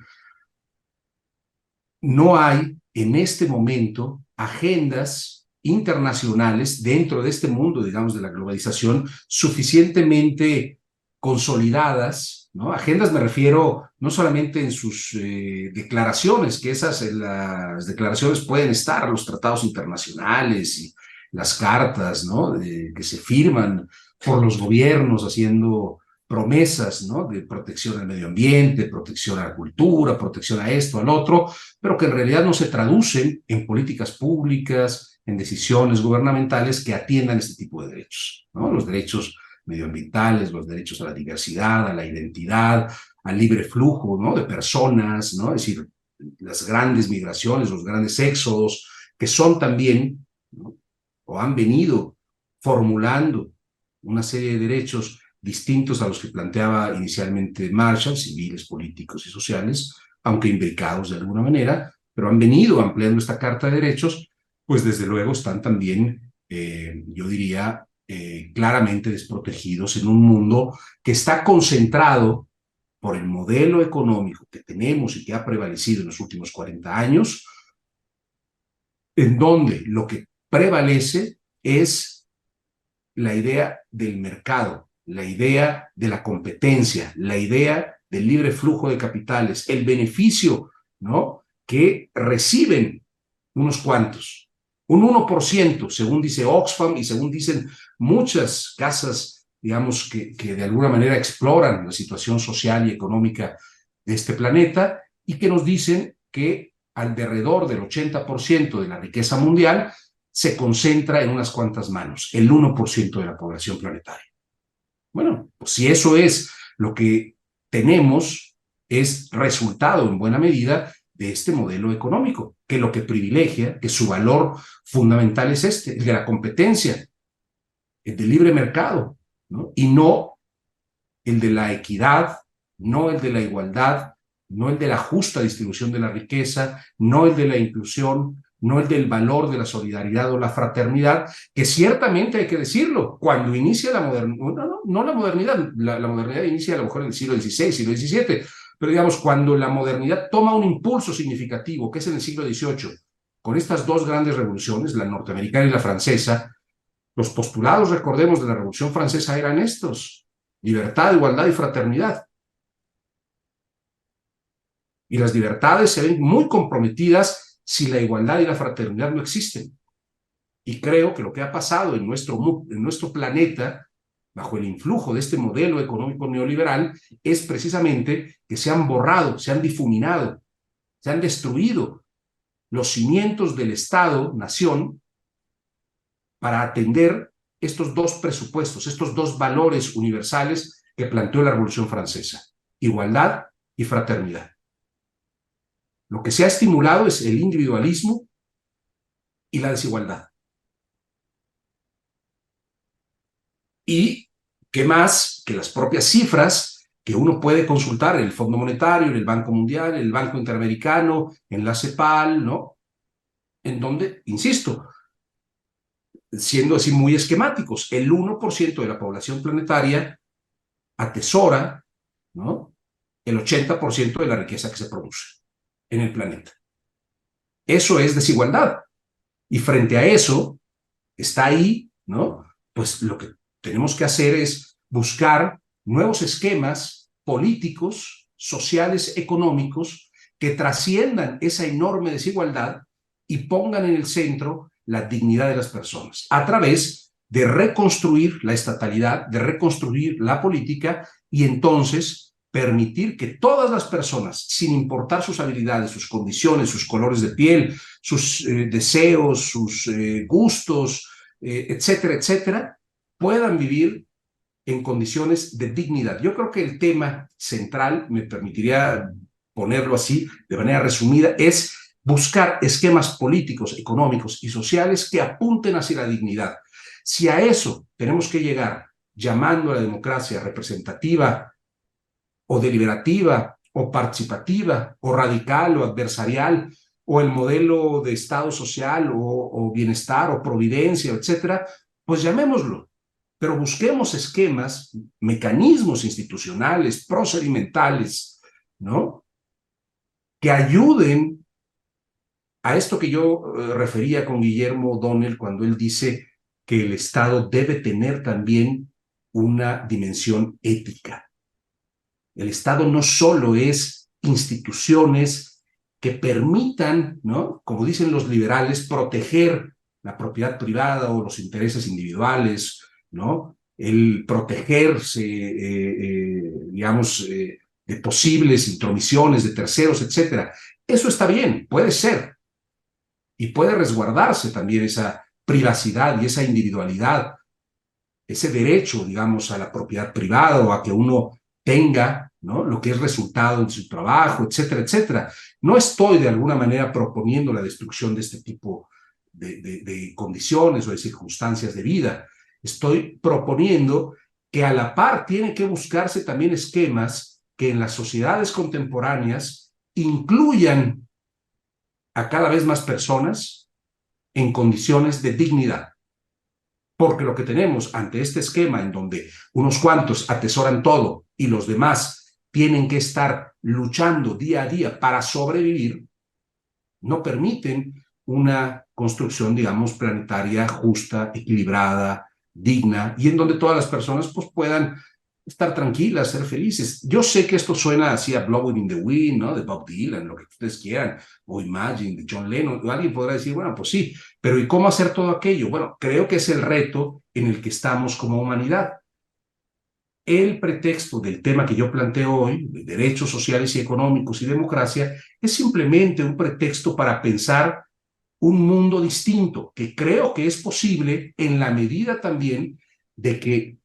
Speaker 2: no hay en este momento agendas internacionales dentro de este mundo, digamos, de la globalización, suficientemente consolidadas, ¿no? Agendas me refiero no solamente en sus declaraciones, que esas en las declaraciones pueden estar los tratados internacionales y las cartas, ¿no? Que se firman por los gobiernos haciendo promesas, ¿no? De protección al medio ambiente, protección a la cultura, protección a esto, al otro, pero que en realidad no se traducen en políticas públicas, en decisiones gubernamentales que atiendan este tipo de derechos, ¿no? Los derechos medioambientales, los derechos a la diversidad, a la identidad, al libre flujo, ¿no? De personas, ¿no? Es decir, las grandes migraciones, los grandes éxodos, que son también, ¿no? O han venido formulando una serie de derechos distintos a los que planteaba inicialmente Marshall, civiles, políticos y sociales, aunque imbricados de alguna manera, pero han venido ampliando esta Carta de Derechos, pues desde luego están también, yo diría, claramente desprotegidos en un mundo que está concentrado por el modelo económico que tenemos y que ha prevalecido en los últimos 40 años, en donde lo que prevalece es la idea del mercado, la idea de la competencia, la idea del libre flujo de capitales, el beneficio, ¿no? Que reciben unos cuantos, un 1%, según dice Oxfam y según dicen muchas casas, digamos, que de alguna manera exploran la situación social y económica de este planeta y que nos dicen que alrededor del 80% de la riqueza mundial se concentra en unas cuantas manos, el 1% de la población planetaria. Bueno, pues si eso es lo que tenemos, es resultado en buena medida de este modelo económico, que lo que privilegia, que su valor fundamental es este, el de la competencia, el del libre mercado, ¿no? Y no el de la equidad, no el de la igualdad, no el de la justa distribución de la riqueza, no el de la inclusión, no el del valor de la solidaridad o la fraternidad, que ciertamente hay que decirlo, cuando inicia la modernidad, no la modernidad, la modernidad inicia a lo mejor en el siglo XVI, siglo XVII, pero digamos, cuando la modernidad toma un impulso significativo, que es en el siglo XVIII, con estas dos grandes revoluciones, la norteamericana y la francesa, los postulados, recordemos, de la Revolución Francesa eran estos: libertad, igualdad y fraternidad. Y las libertades se ven muy comprometidas si la igualdad y la fraternidad no existen. Y creo que lo que ha pasado en nuestro planeta, bajo el influjo de este modelo económico neoliberal, es precisamente que se han borrado, se han difuminado, se han destruido los cimientos del Estado-nación para atender estos dos presupuestos, estos dos valores universales que planteó la Revolución Francesa: igualdad y fraternidad. Lo que se ha estimulado es el individualismo y la desigualdad. Y qué más que las propias cifras que uno puede consultar en el Fondo Monetario, en el Banco Mundial, en el Banco Interamericano, en la CEPAL, ¿no? En donde, insisto, siendo así muy esquemáticos, el 1% de la población planetaria atesora, ¿no?, el 80% de la riqueza que se produce en el planeta. Eso es desigualdad. Y frente a eso, está ahí, ¿no? Pues lo que tenemos que hacer es buscar nuevos esquemas políticos, sociales, económicos, que trasciendan esa enorme desigualdad y pongan en el centro la dignidad de las personas, a través de reconstruir la estatalidad, de reconstruir la política y entonces permitir que todas las personas, sin importar sus habilidades, sus condiciones, sus colores de piel, sus deseos, sus gustos, etcétera, etcétera, puedan vivir en condiciones de dignidad. Yo creo que el tema central, me permitiría ponerlo así, de manera resumida, es buscar esquemas políticos, económicos y sociales que apunten hacia la dignidad. Si a eso tenemos que llegar llamando a la democracia representativa o deliberativa o participativa o radical o adversarial o el modelo de Estado social o bienestar o providencia, etcétera, pues llamémoslo. Pero busquemos esquemas, mecanismos institucionales, procedimentales, ¿no? Que ayuden a esto que yo refería con Guillermo O'Donnell cuando él dice que el Estado debe tener también una dimensión ética. El Estado no solo es instituciones que permitan, ¿no?, como dicen los liberales, proteger la propiedad privada o los intereses individuales, ¿no? El protegerse, digamos, de posibles intromisiones de terceros, etcétera. Eso está bien, puede ser. Y puede resguardarse también esa privacidad y esa individualidad, ese derecho, digamos, a la propiedad privada o a que uno tenga, ¿no?, lo que es resultado de su trabajo, etcétera, etcétera. No estoy de alguna manera proponiendo la destrucción de este tipo de condiciones o de circunstancias de vida. Estoy proponiendo que a la par tiene que buscarse también esquemas que en las sociedades contemporáneas incluyan a cada vez más personas en condiciones de dignidad. Porque lo que tenemos ante este esquema en donde unos cuantos atesoran todo y los demás tienen que estar luchando día a día para sobrevivir, no permiten una construcción, digamos, planetaria justa, equilibrada, digna, y en donde todas las personas pues puedan estar tranquilas, ser felices. Yo sé que esto suena así a Blowing in the Wind, ¿no?, de Bob Dylan, lo que ustedes quieran, o Imagine, de John Lennon. Alguien podrá decir, bueno, pues sí, pero ¿y cómo hacer todo aquello? Bueno, creo que es el reto en el que estamos como humanidad. El pretexto del tema que yo planteo hoy, de derechos sociales y económicos y democracia, es simplemente un pretexto para pensar un mundo distinto, que creo que es posible en la medida también de que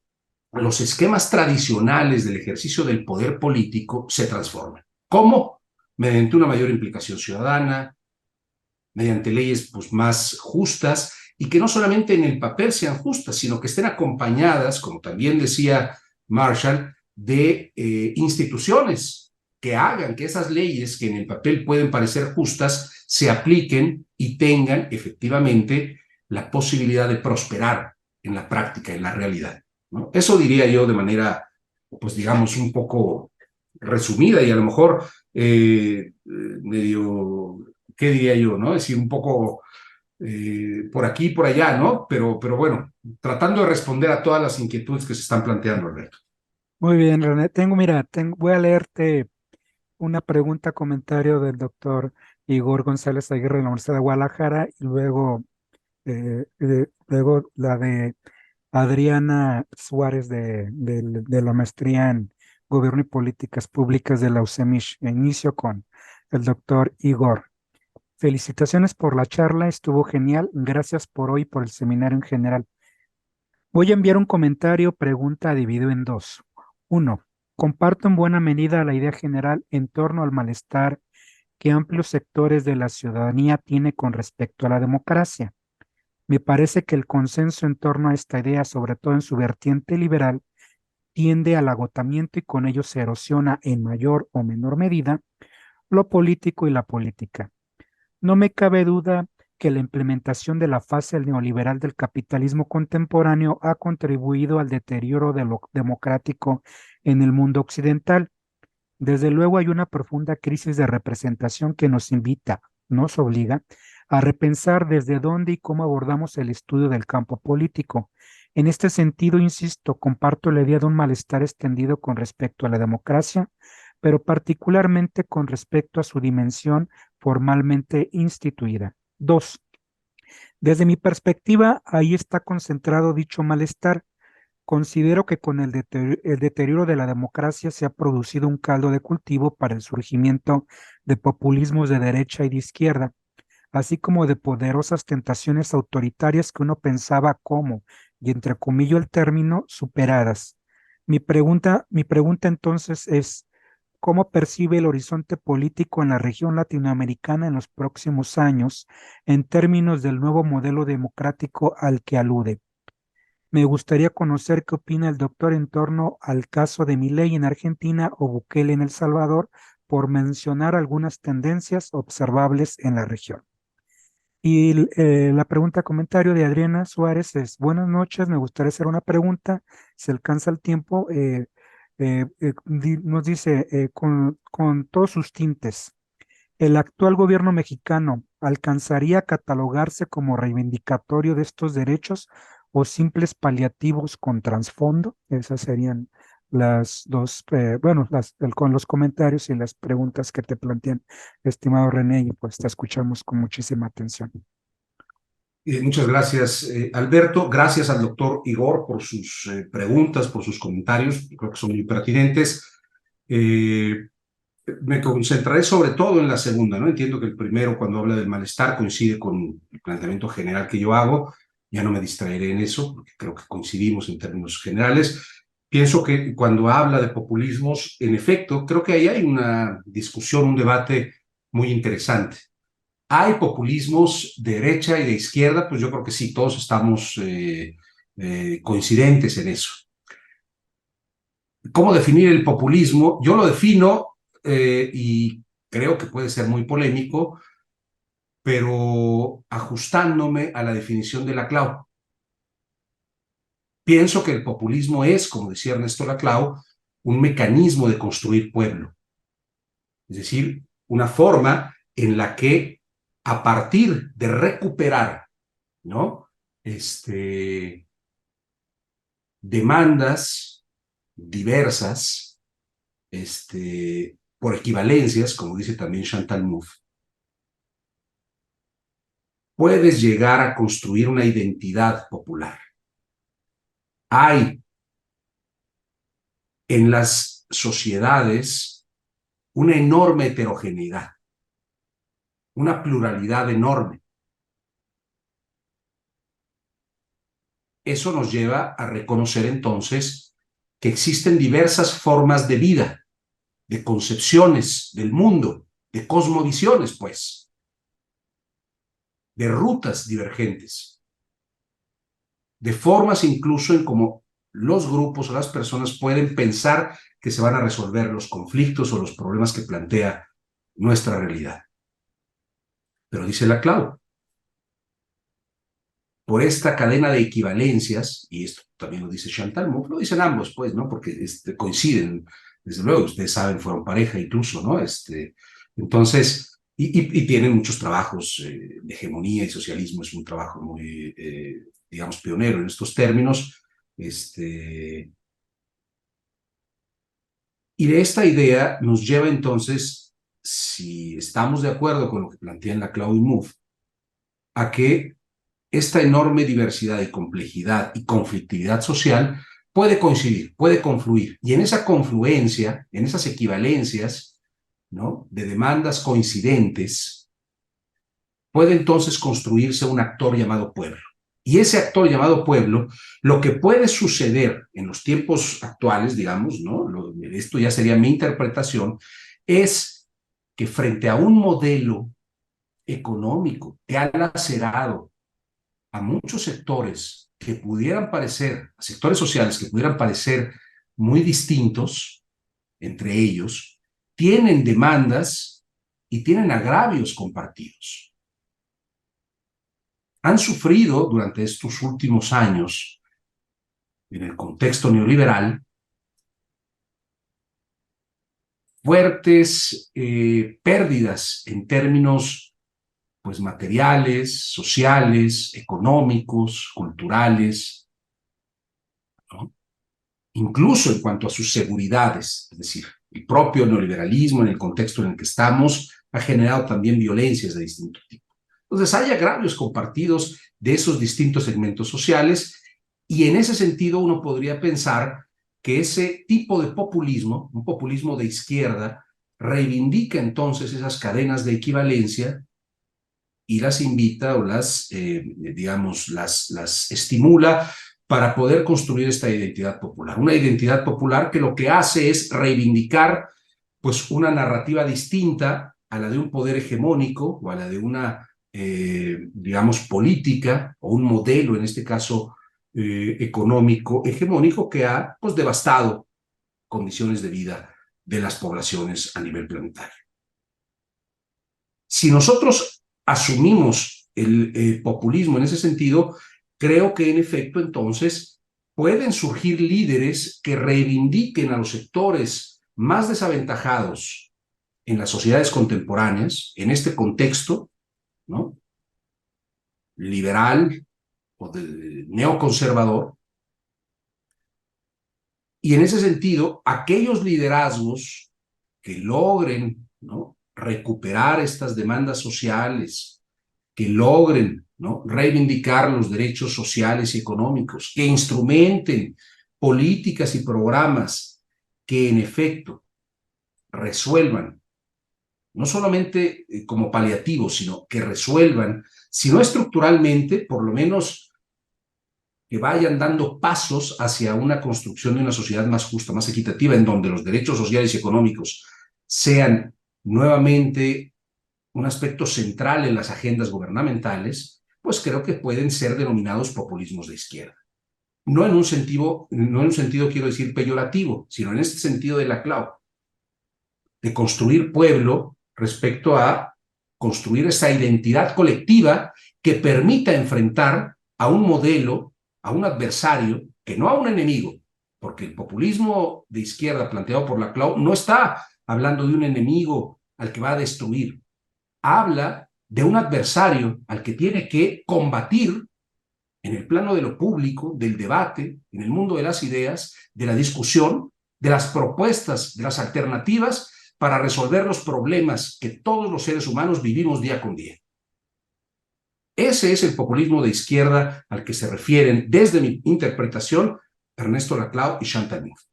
Speaker 2: los esquemas tradicionales del ejercicio del poder político se transforman. ¿Cómo? Mediante una mayor implicación ciudadana, mediante leyes pues, más justas, y que no solamente en el papel sean justas, sino que estén acompañadas, como también decía Marshall, de instituciones que hagan que esas leyes que en el papel pueden parecer justas se apliquen y tengan efectivamente la posibilidad de prosperar en la práctica, en la realidad, ¿no? Eso diría yo de manera, pues digamos, un poco resumida y a lo mejor medio, ¿qué diría yo, no? Es decir, un poco por aquí y por allá, ¿no? Pero bueno, tratando de responder a todas las inquietudes que se están planteando, Alberto.
Speaker 1: Muy bien, René. Voy a leerte una pregunta, comentario del doctor Igor González Aguirre de la Universidad de Guadalajara y luego la de Adriana Suárez de la maestría en Gobierno y Políticas Públicas de la UCEMISH. Inicio con el doctor Igor. Felicitaciones por la charla, estuvo genial. Gracias por hoy, por el seminario en general. Voy a enviar un comentario, pregunta dividido en dos. Uno, comparto en buena medida la idea general en torno al malestar que amplios sectores de la ciudadanía tiene con respecto a la democracia. Me parece que el consenso en torno a esta idea, sobre todo en su vertiente liberal, tiende al agotamiento y con ello se erosiona en mayor o menor medida lo político y la política. No me cabe duda que la implementación de la fase neoliberal del capitalismo contemporáneo ha contribuido al deterioro de lo democrático en el mundo occidental. Desde luego hay una profunda crisis de representación que nos obliga a repensar desde dónde y cómo abordamos el estudio del campo político. En este sentido, insisto, comparto la idea de un malestar extendido con respecto a la democracia, pero particularmente con respecto a su dimensión formalmente instituida. Dos, desde mi perspectiva, ahí está concentrado dicho malestar. Considero que con el deterioro de la democracia se ha producido un caldo de cultivo para el surgimiento de populismos de derecha y de izquierda, así como de poderosas tentaciones autoritarias que uno pensaba como, y entre comillas el término, superadas. Mi pregunta entonces es, ¿cómo percibe el horizonte político en la región latinoamericana en los próximos años en términos del nuevo modelo democrático al que alude? Me gustaría conocer qué opina el doctor en torno al caso de Milei en Argentina o Bukele en El Salvador, por mencionar algunas tendencias observables en la región. Y la pregunta comentario de Adriana Suárez es, buenas noches, me gustaría hacer una pregunta, si alcanza el tiempo, nos dice, con todos sus tintes, ¿el actual gobierno mexicano alcanzaría a catalogarse como reivindicatorio de estos derechos o simples paliativos con trasfondo? Esas serían las dos, bueno, con los comentarios y las preguntas que te plantean, estimado René, y pues te escuchamos con muchísima atención.
Speaker 2: Muchas gracias, Alberto. Gracias al doctor Igor por sus preguntas, por sus comentarios. Creo que son muy pertinentes. Me concentraré sobre todo en la segunda, ¿no? Entiendo que el primero, cuando habla del malestar, coincide con el planteamiento general que yo hago. Ya no me distraeré en eso, porque creo que coincidimos en términos generales. Pienso que cuando habla de populismos, en efecto, creo que ahí hay una discusión, un debate muy interesante. ¿Hay populismos de derecha y de izquierda? Pues yo creo que sí, todos estamos coincidentes en eso. ¿Cómo definir el populismo? Yo lo defino y creo que puede ser muy polémico, pero ajustándome a la definición de Laclau. Pienso que el populismo es, como decía Ernesto Laclau, un mecanismo de construir pueblo. Es decir, una forma en la que a partir de recuperar, ¿no? Demandas diversas, por equivalencias, como dice también Chantal Mouffe, puedes llegar a construir una identidad popular. Hay en las sociedades una enorme heterogeneidad, una pluralidad enorme. Eso nos lleva a reconocer entonces que existen diversas formas de vida, de concepciones del mundo, de cosmovisiones, pues, de rutas divergentes, de formas incluso en cómo los grupos o las personas pueden pensar que se van a resolver los conflictos o los problemas que plantea nuestra realidad. Pero dice Laclau, por esta cadena de equivalencias, y esto también lo dice Chantal Mouffe, lo dicen ambos, pues, ¿no? Porque coinciden, desde luego, ustedes saben, fueron pareja incluso, ¿no? Entonces, y tienen muchos trabajos de hegemonía y socialismo, es un trabajo muy, digamos, pionero en estos términos. Y de esta idea nos lleva entonces, si estamos de acuerdo con lo que plantean Laclau y Mouffe, a que esta enorme diversidad y complejidad y conflictividad social puede coincidir, puede confluir. Y en esa confluencia, en esas equivalencias, ¿no?, de demandas coincidentes, puede entonces construirse un actor llamado pueblo. Y ese actor llamado pueblo, lo que puede suceder en los tiempos actuales, digamos, ¿no?, esto ya sería mi interpretación, es que frente a un modelo económico que ha lacerado a muchos sectores que pudieran parecer, sectores sociales que pudieran parecer muy distintos entre ellos, tienen demandas y tienen agravios compartidos. Han sufrido durante estos últimos años, en el contexto neoliberal, fuertes pérdidas en términos, pues, materiales, sociales, económicos, culturales, ¿no?, incluso en cuanto a sus seguridades. Es decir, el propio neoliberalismo, en el contexto en el que estamos, ha generado también violencias de distinto tipo. Entonces, hay agravios compartidos de esos distintos segmentos sociales Y en ese sentido uno podría pensar que ese tipo de populismo, un populismo de izquierda, reivindica entonces esas cadenas de equivalencia y las invita o digamos, las estimula para poder construir esta identidad popular. Una identidad popular que lo que hace es reivindicar pues una narrativa distinta a la de un poder hegemónico o a la de una, digamos, política o un modelo, en este caso, económico hegemónico que ha pues devastado condiciones de vida de las poblaciones a nivel planetario. Si nosotros asumimos el populismo en ese sentido, creo que en efecto entonces pueden surgir líderes que reivindiquen a los sectores más desaventajados en las sociedades contemporáneas, en este contexto, ¿no?, liberal o neoconservador, y en ese sentido, aquellos liderazgos que logren, ¿no?, recuperar estas demandas sociales, que logren, ¿no?, reivindicar los derechos sociales y económicos, que instrumenten políticas y programas que en efecto resuelvan, no solamente como paliativos, sino que resuelvan, si no estructuralmente, por lo menos que vayan dando pasos hacia una construcción de una sociedad más justa, más equitativa, en donde los derechos sociales y económicos sean nuevamente un aspecto central en las agendas gubernamentales, pues creo que pueden ser denominados populismos de izquierda. No en un sentido quiero decir peyorativo, sino en este sentido de la clave, de construir pueblo respecto a construir esa identidad colectiva que permita enfrentar a un modelo, a un adversario, que no a un enemigo, porque el populismo de izquierda planteado por la CLAU no está hablando de un enemigo al que va a destruir, habla de un adversario al que tiene que combatir en el plano de lo público, del debate, en el mundo de las ideas, de la discusión, de las propuestas, de las alternativas para resolver los problemas que todos los seres humanos vivimos día con día. Ese es el populismo de izquierda al que se refieren, desde mi interpretación, Ernesto Laclau y Chantal Mouffe.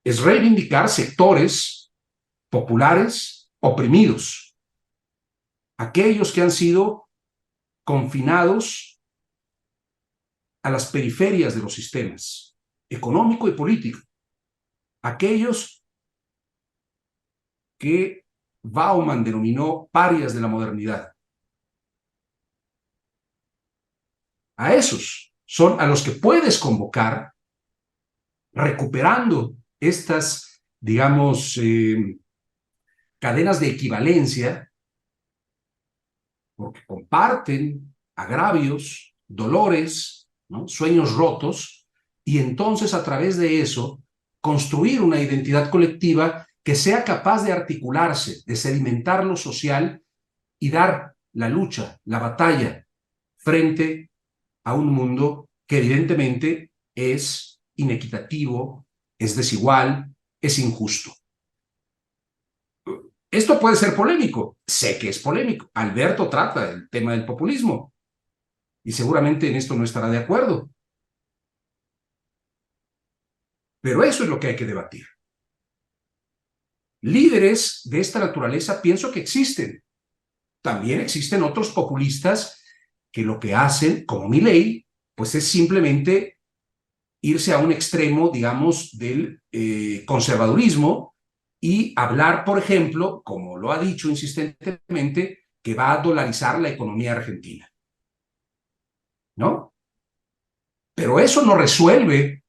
Speaker 2: Es reivindicar sectores populares oprimidos, aquellos que han sido confinados a las periferias de los sistemas económico y político, aquellos que Bauman denominó parias de la modernidad. A esos son a los que puedes convocar recuperando estas, digamos, cadenas de equivalencia, porque comparten agravios, dolores, ¿no?, sueños rotos, y entonces a través de eso construir una identidad colectiva que sea capaz de articularse, de sedimentar lo social y dar la lucha, la batalla frente a un mundo que evidentemente es inequitativo, es desigual, es injusto. Esto puede ser polémico, sé que es polémico. Alberto trata el tema del populismo y seguramente en esto no estará de acuerdo. Pero eso es lo que hay que debatir. Líderes de esta naturaleza pienso que existen. También existen otros populistas que lo que hacen, como Milei, pues es simplemente irse a un extremo, digamos, del conservadurismo y hablar, por ejemplo, como lo ha dicho insistentemente, que va a dolarizar la economía argentina, ¿no? Pero eso no resuelve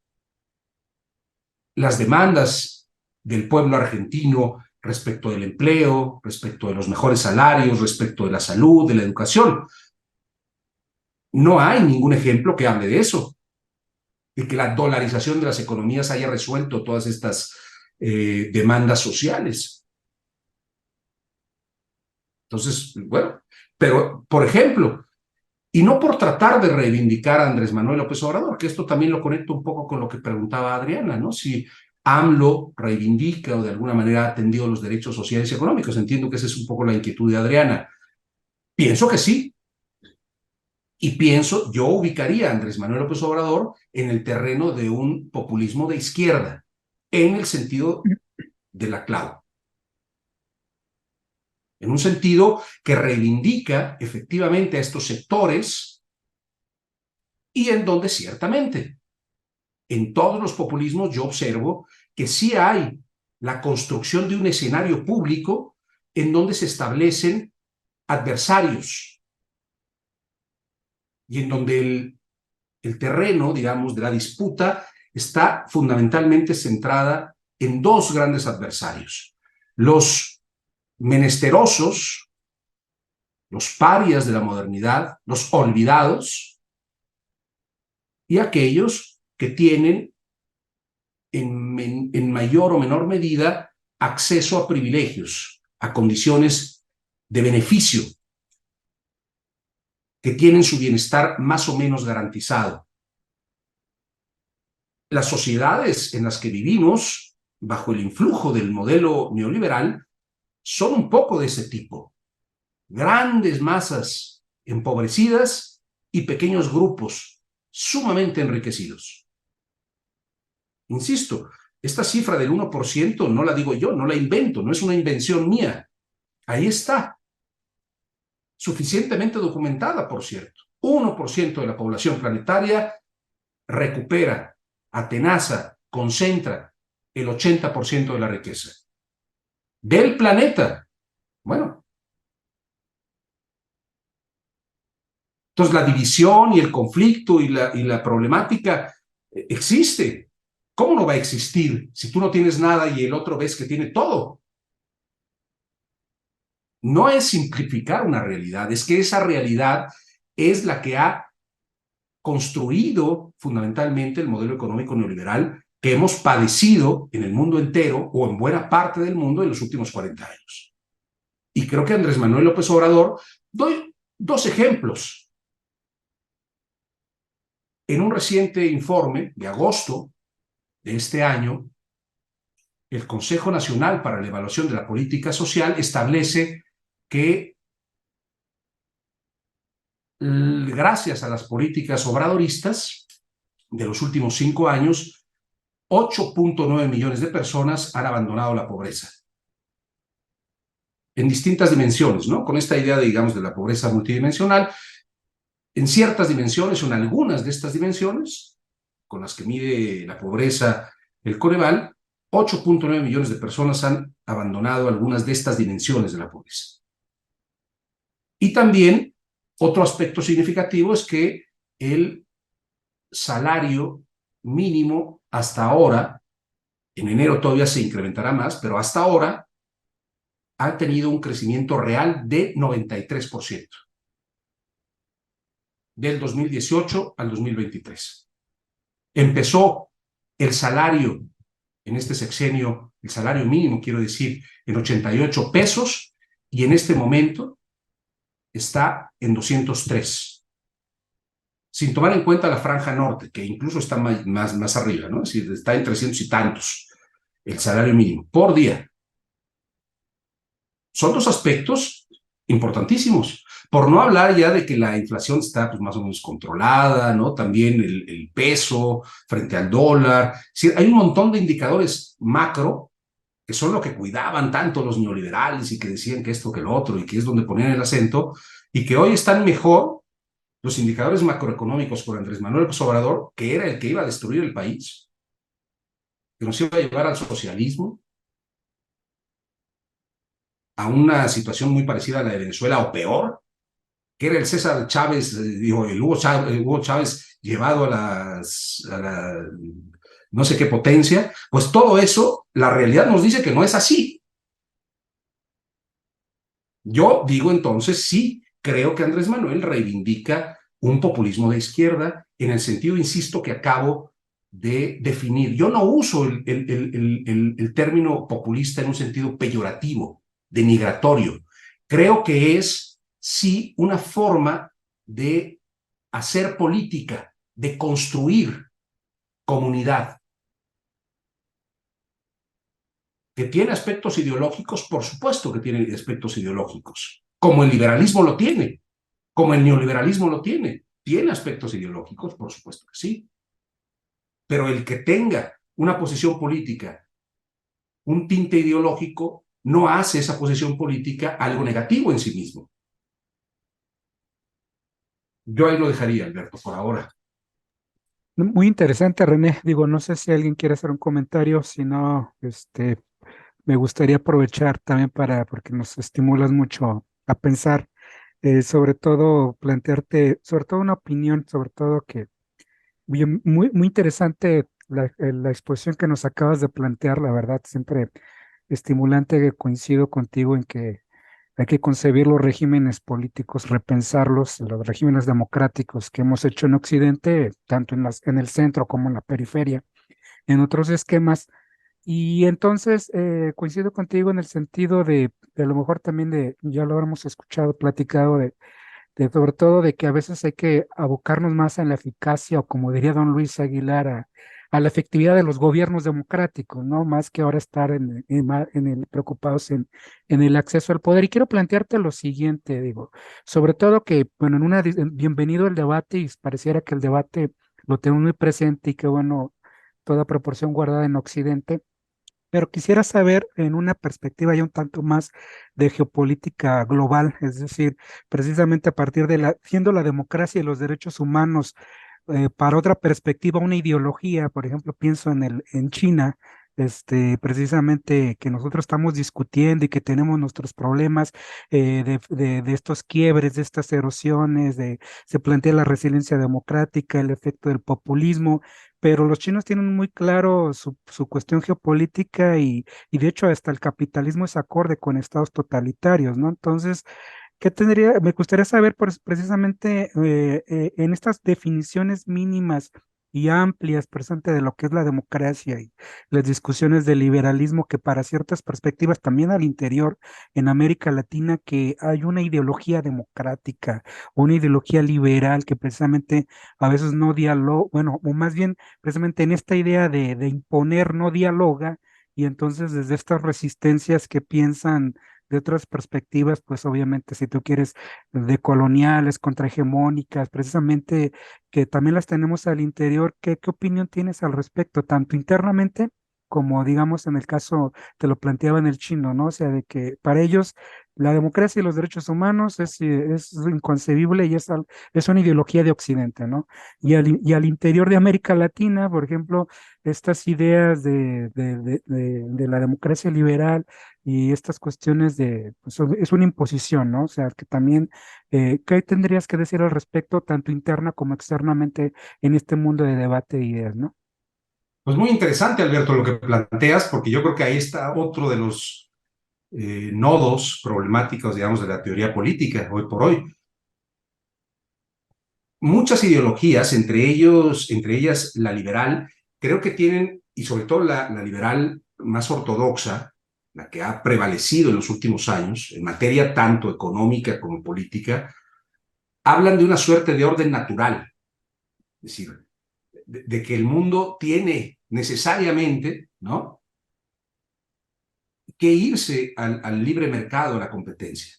Speaker 2: las demandas del pueblo argentino respecto del empleo, respecto de los mejores salarios, respecto de la salud, de la educación. No hay ningún ejemplo que hable de eso, de que la dolarización de las economías haya resuelto todas estas demandas sociales. Entonces, bueno, pero, por ejemplo, y no por tratar de reivindicar a Andrés Manuel López Obrador, que esto también lo conecto un poco con lo que preguntaba Adriana, ¿no? Si AMLO reivindica o de alguna manera ha atendido los derechos sociales y económicos. Entiendo que esa es un poco la inquietud de Adriana. Pienso que sí. Y pienso, yo ubicaría a Andrés Manuel López Obrador en el terreno de un populismo de izquierda, en el sentido de la clau. En un sentido que reivindica efectivamente a estos sectores y en donde ciertamente en todos los populismos yo observo que sí hay la construcción de un escenario público en donde se establecen adversarios y en donde el terreno, digamos, de la disputa está fundamentalmente centrada en dos grandes adversarios: los menesterosos, los parias de la modernidad, los olvidados, y aquellos que tienen en mayor o menor medida acceso a privilegios, a condiciones de beneficio, que tienen su bienestar más o menos garantizado. Las sociedades en las que vivimos, bajo el influjo del modelo neoliberal, son un poco de ese tipo. Grandes masas empobrecidas y pequeños grupos sumamente enriquecidos. Insisto, esta cifra del 1% no la digo yo, no la invento, no es una invención mía. Ahí está. Suficientemente documentada, por cierto. 1% de la población planetaria recupera, atenaza, concentra el 80% de la riqueza del planeta. Bueno, entonces la división y el conflicto y la problemática existe. ¿Cómo no va a existir si tú no tienes nada y el otro ves que tiene todo? No es simplificar una realidad, es que esa realidad es la que ha construido fundamentalmente el modelo económico neoliberal que hemos padecido en el mundo entero o en buena parte del mundo en los últimos 40 años. Y creo que Andrés Manuel López Obrador, doy dos ejemplos. En un reciente informe de agosto de este año, el Consejo Nacional para la Evaluación de la Política Social establece que gracias a las políticas obradoristas de los últimos 5 años, 8.9 millones de personas han abandonado la pobreza. En distintas dimensiones, ¿no? Con esta idea, digamos, de la pobreza multidimensional, en ciertas dimensiones o en algunas de estas dimensiones, con las que mide la pobreza el Coneval, 8.9 millones de personas han abandonado algunas de estas dimensiones de la pobreza. Y también otro aspecto significativo es que el salario mínimo hasta ahora, en enero todavía se incrementará más, pero hasta ahora ha tenido un crecimiento real de 93%, del 2018 al 2023. Empezó el salario en este sexenio, el salario mínimo, quiero decir, en 88 pesos, y en este momento está en 203, sin tomar en cuenta la franja norte, que incluso está más arriba, ¿no? Es decir, está en 300 y tantos el salario mínimo por día. Son dos aspectos importantísimos, por no hablar ya de que la inflación está pues, más o menos controlada, ¿no? También el peso frente al dólar. Es decir, hay un montón de indicadores macro que son lo que cuidaban tanto los neoliberales y que decían que esto, que lo otro, y que es donde ponían el acento, y que hoy están mejor los indicadores macroeconómicos por Andrés Manuel López Obrador, que era el que iba a destruir el país, que nos iba a llevar al socialismo, a una situación muy parecida a la de Venezuela o peor, que era el César Chávez, digo, el Hugo Chávez llevado a la no sé qué potencia. Pues todo eso, la realidad nos dice que no es así. Yo digo entonces, sí, creo que Andrés Manuel reivindica un populismo de izquierda en el sentido, insisto, que acabo de definir. Yo no uso el término populista en un sentido peyorativo, denigratorio. Creo que es, sí, una forma de hacer política, de construir comunidad. ¿Que tiene aspectos ideológicos? Por supuesto que tiene aspectos ideológicos, como el liberalismo lo tiene, como el neoliberalismo lo tiene. ¿Tiene aspectos ideológicos? Por supuesto que sí. Pero el que tenga una posición política, un tinte ideológico, no hace esa posición política algo negativo en sí mismo. Yo ahí lo dejaría, Alberto, por ahora.
Speaker 1: Muy interesante, René. Digo, no sé si alguien quiere hacer un comentario, si no, me gustaría aprovechar también porque nos estimulas mucho a pensar, sobre todo plantearte, sobre todo una opinión, sobre todo que muy interesante la exposición que nos acabas de plantear, la verdad, siempre estimulante, que coincido contigo en que hay que concebir los regímenes políticos, repensarlos, los regímenes democráticos que hemos hecho en Occidente, tanto en el centro como en la periferia, en otros esquemas. Y entonces coincido contigo en el sentido de a lo mejor también ya lo hemos escuchado, platicado sobre todo de que a veces hay que abocarnos más en la eficacia o como diría don Luis Aguilar, a la efectividad de los gobiernos democráticos, ¿no? Más que ahora estar preocupados en el acceso al poder. Y quiero plantearte lo siguiente, digo, sobre todo que, bueno, bienvenido el debate y pareciera que el debate lo tenemos muy presente y que, bueno, toda proporción guardada en Occidente. Pero quisiera saber en una perspectiva ya un tanto más de geopolítica global, es decir, precisamente a partir siendo la democracia y los derechos humanos para otra perspectiva, una ideología, por ejemplo, pienso en China, precisamente que nosotros estamos discutiendo y que tenemos nuestros problemas de estos quiebres, de estas erosiones, se plantea la resiliencia democrática, el efecto del populismo, pero los chinos tienen muy claro su cuestión geopolítica y de hecho hasta el capitalismo es acorde con estados totalitarios, ¿no? Entonces, me gustaría saber precisamente en estas definiciones mínimas y amplias presente de lo que es la democracia y las discusiones del liberalismo, que para ciertas perspectivas también al interior en América Latina, que hay una ideología democrática, una ideología liberal que precisamente a veces no dialoga, bueno, o más bien precisamente en esta idea de imponer no dialoga, y entonces desde estas resistencias que piensan de otras perspectivas, pues obviamente si tú quieres de coloniales, contrahegemónicas, precisamente que también las tenemos al interior, ¿qué opinión tienes al respecto, tanto internamente como digamos en el caso, te lo planteaba en el chino, ¿no? O sea, de que para ellos la democracia y los derechos humanos es inconcebible y es una ideología de Occidente, ¿no? Y al interior de América Latina, por ejemplo, estas ideas de la democracia liberal y estas cuestiones pues, es una imposición, ¿no? O sea, que también, ¿qué tendrías que decir al respecto, tanto interna como externamente, en este mundo de debate de ideas, ¿no?
Speaker 2: Pues muy interesante, Alberto, lo que planteas, porque yo creo que ahí está otro de los nodos problemáticos, digamos, de la teoría política hoy por hoy. Muchas ideologías, entre ellas la liberal, creo que tienen, y sobre todo la liberal más ortodoxa, la que ha prevalecido en los últimos años, en materia tanto económica como política, hablan de una suerte de orden natural, es decir, de que el mundo tiene necesariamente, ¿no?, que irse al libre mercado, a la competencia.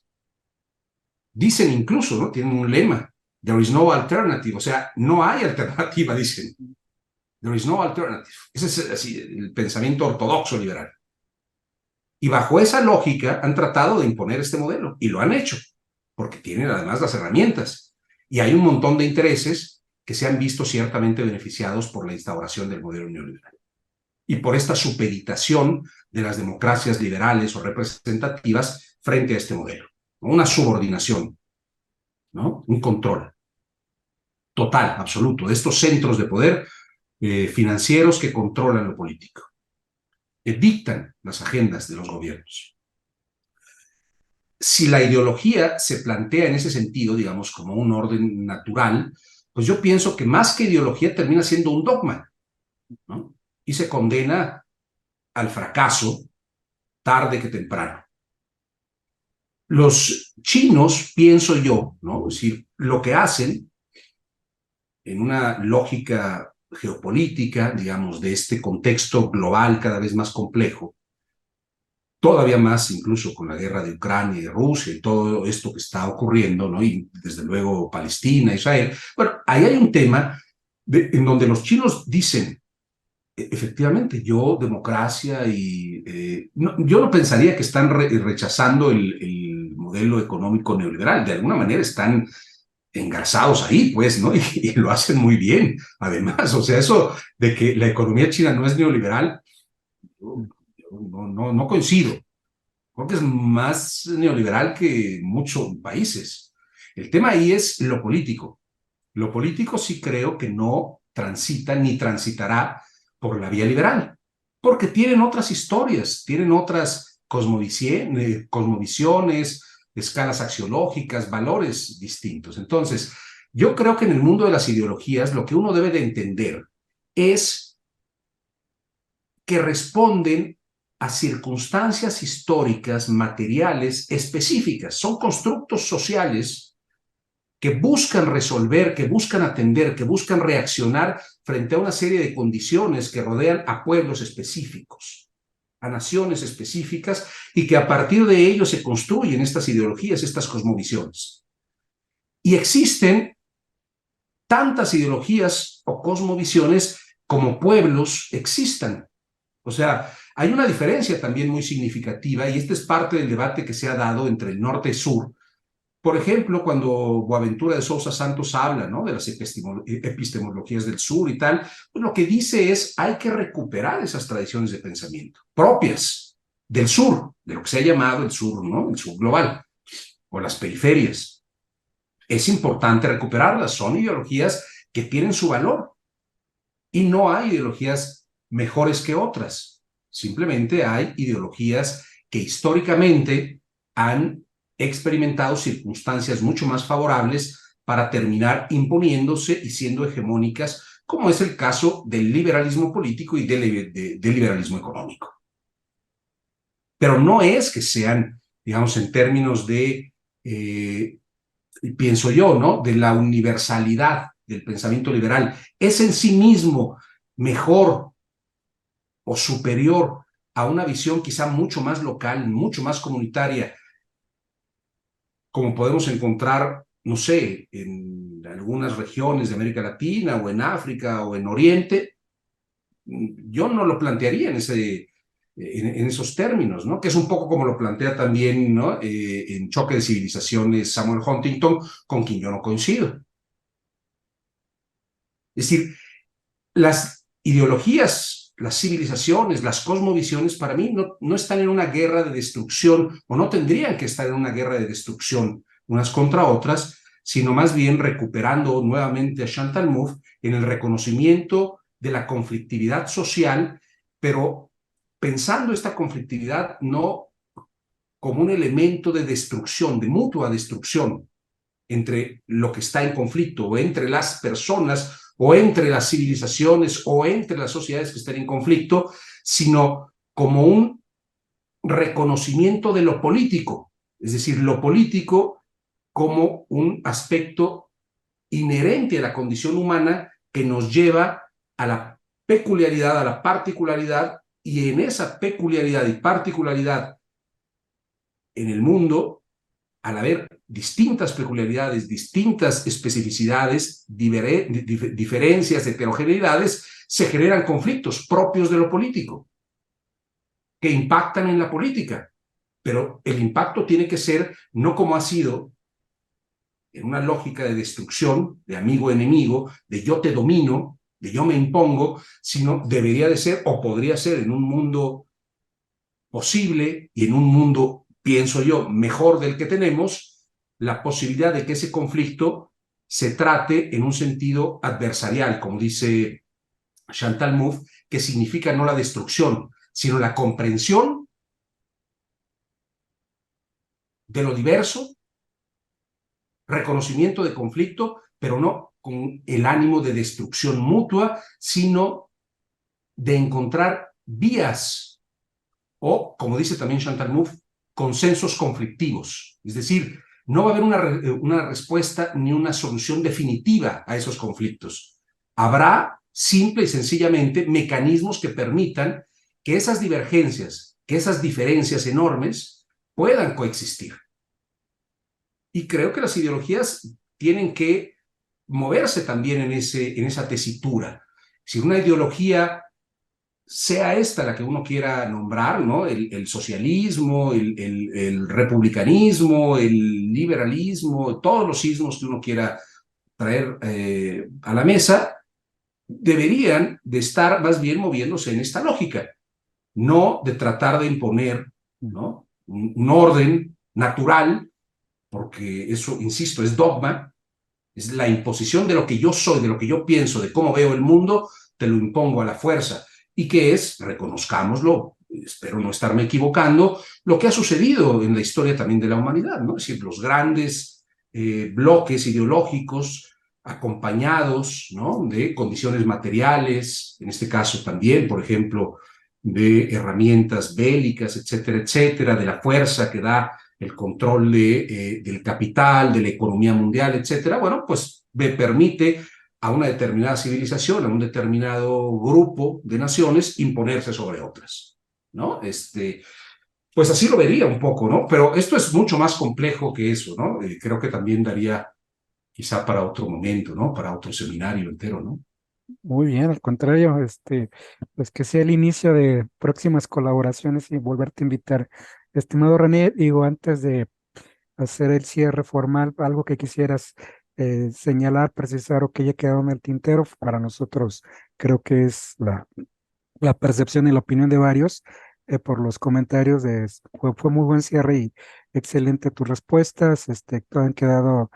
Speaker 2: Dicen incluso, ¿no?, tienen un lema, there is no alternative, o sea, no hay alternativa, dicen. There is no alternative. Ese es así, el pensamiento ortodoxo liberal. Y bajo esa lógica han tratado de imponer este modelo, y lo han hecho, porque tienen además las herramientas. Y hay un montón de intereses que se han visto ciertamente beneficiados por la instauración del modelo neoliberal. Y por esta supeditación de las democracias liberales o representativas frente a este modelo. Una subordinación, ¿no?, un control total, absoluto, de estos centros de poder financieros que controlan lo político, que dictan las agendas de los gobiernos. Si la ideología se plantea en ese sentido, digamos, como un orden natural, pues yo pienso que más que ideología termina siendo un dogma, ¿no?, y se condena al fracaso tarde que temprano. Los chinos, pienso yo, ¿no?, es decir, lo que hacen en una lógica geopolítica, digamos, de este contexto global cada vez más complejo, todavía más incluso con la guerra de Ucrania y de Rusia y todo esto que está ocurriendo, ¿no? Y desde luego Palestina, Israel. Bueno, ahí hay un tema en donde los chinos dicen, efectivamente, yo democracia y yo no pensaría que están rechazando el modelo económico neoliberal. De alguna manera están engarzados ahí, pues, ¿no? Y lo hacen muy bien, además. O sea, eso de que la economía china no es neoliberal, no coincido. Creo que es más neoliberal que muchos países. El tema ahí es lo político. Lo político sí creo que no transita ni transitará por la vía liberal, porque tienen otras historias, tienen otras cosmovisiones, escalas axiológicas, valores distintos. Entonces, yo creo que en el mundo de las ideologías lo que uno debe de entender es que responden a circunstancias históricas, materiales, específicas. Son constructos sociales que buscan resolver, que buscan atender, que buscan reaccionar frente a una serie de condiciones que rodean a pueblos específicos, a naciones específicas, y que a partir de ello se construyen estas ideologías, estas cosmovisiones. Y existen tantas ideologías o cosmovisiones como pueblos existan. O sea, hay una diferencia también muy significativa, y esta es parte del debate que se ha dado entre el norte y sur. Por ejemplo, cuando Boaventura de Sousa Santos habla, ¿no?, de las epistemologías del sur y tal, pues lo que dice es, hay que recuperar esas tradiciones de pensamiento propias del sur, de lo que se ha llamado el sur, ¿no?, el sur global, o las periferias. Es importante recuperarlas, son ideologías que tienen su valor, y no hay ideologías mejores que otras, simplemente hay ideologías que históricamente han experimentado circunstancias mucho más favorables para terminar imponiéndose y siendo hegemónicas, como es el caso del liberalismo político y del liberalismo económico. Pero no es que sean, digamos, en términos de, pienso yo, ¿no?, de la universalidad del pensamiento liberal, es en sí mismo mejor o superior a una visión quizá mucho más local, mucho más comunitaria, como podemos encontrar, no sé, en algunas regiones de América Latina o en África o en Oriente. Yo no lo plantearía en esos términos, ¿no? Que es un poco como lo plantea también, ¿no?, en Choque de Civilizaciones Samuel Huntington, con quien yo no coincido. Es decir, las ideologías, las civilizaciones, las cosmovisiones, para mí no están en una guerra de destrucción, o no tendrían que estar en una guerra de destrucción unas contra otras, sino más bien recuperando nuevamente a Chantal Mouffe en el reconocimiento de la conflictividad social, pero pensando esta conflictividad no como un elemento de destrucción, de mutua destrucción entre lo que está en conflicto, o entre las personas, o entre las civilizaciones, o entre las sociedades que están en conflicto, sino como un reconocimiento de lo político, es decir, lo político como un aspecto inherente a la condición humana que nos lleva a la peculiaridad, a la particularidad, y en esa peculiaridad y particularidad en el mundo, al haber distintas peculiaridades, distintas especificidades, diferencias, heterogeneidades, se generan conflictos propios de lo político, que impactan en la política. Pero el impacto tiene que ser no como ha sido en una lógica de destrucción, de amigo-enemigo, de yo te domino, de yo me impongo, sino debería de ser, o podría ser, en un mundo posible y en un mundo, pienso yo, mejor del que tenemos, la posibilidad de que ese conflicto se trate en un sentido adversarial, como dice Chantal Mouffe, que significa no la destrucción, sino la comprensión de lo diverso, reconocimiento de conflicto, pero no con el ánimo de destrucción mutua, sino de encontrar vías, o, como dice también Chantal Mouffe, consensos conflictivos. Es decir, no va a haber una respuesta ni una solución definitiva a esos conflictos. Habrá, simple y sencillamente, mecanismos que permitan que esas divergencias, que esas diferencias enormes puedan coexistir. Y creo que las ideologías tienen que moverse también en esa tesitura. Si una ideología, sea esta la que uno quiera nombrar, ¿no? El socialismo, el republicanismo, el liberalismo, todos los ismos que uno quiera traer a la mesa, deberían de estar más bien moviéndose en esta lógica, no de tratar de imponer, ¿no? Un orden natural, porque eso, insisto, es dogma, es la imposición de lo que yo soy, de lo que yo pienso, de cómo veo el mundo, te lo impongo a la fuerza. Y que es, reconozcámoslo, espero no estarme equivocando, lo que ha sucedido en la historia también de la humanidad, ¿no? Es decir, los grandes bloques ideológicos acompañados, ¿no? De condiciones materiales, en este caso también, por ejemplo, de herramientas bélicas, etcétera, etcétera, de la fuerza que da el control del capital, de la economía mundial, etcétera, bueno, pues me permite a una determinada civilización, a un determinado grupo de naciones, imponerse sobre otras, ¿no? Pues así lo vería un poco, ¿no? Pero esto es mucho más complejo que eso, ¿no? Creo que también daría quizá para otro momento, ¿no? Para otro seminario entero, ¿no?
Speaker 1: Muy bien, al contrario, pues que sea el inicio de próximas colaboraciones y volverte a invitar. Estimado René, digo, antes de hacer el cierre formal, algo que quisieras señalar, precisar o que haya quedado en el tintero, para nosotros creo que es la percepción y la opinión de varios por los comentarios fue muy buen cierre y excelente tus respuestas, todo han quedado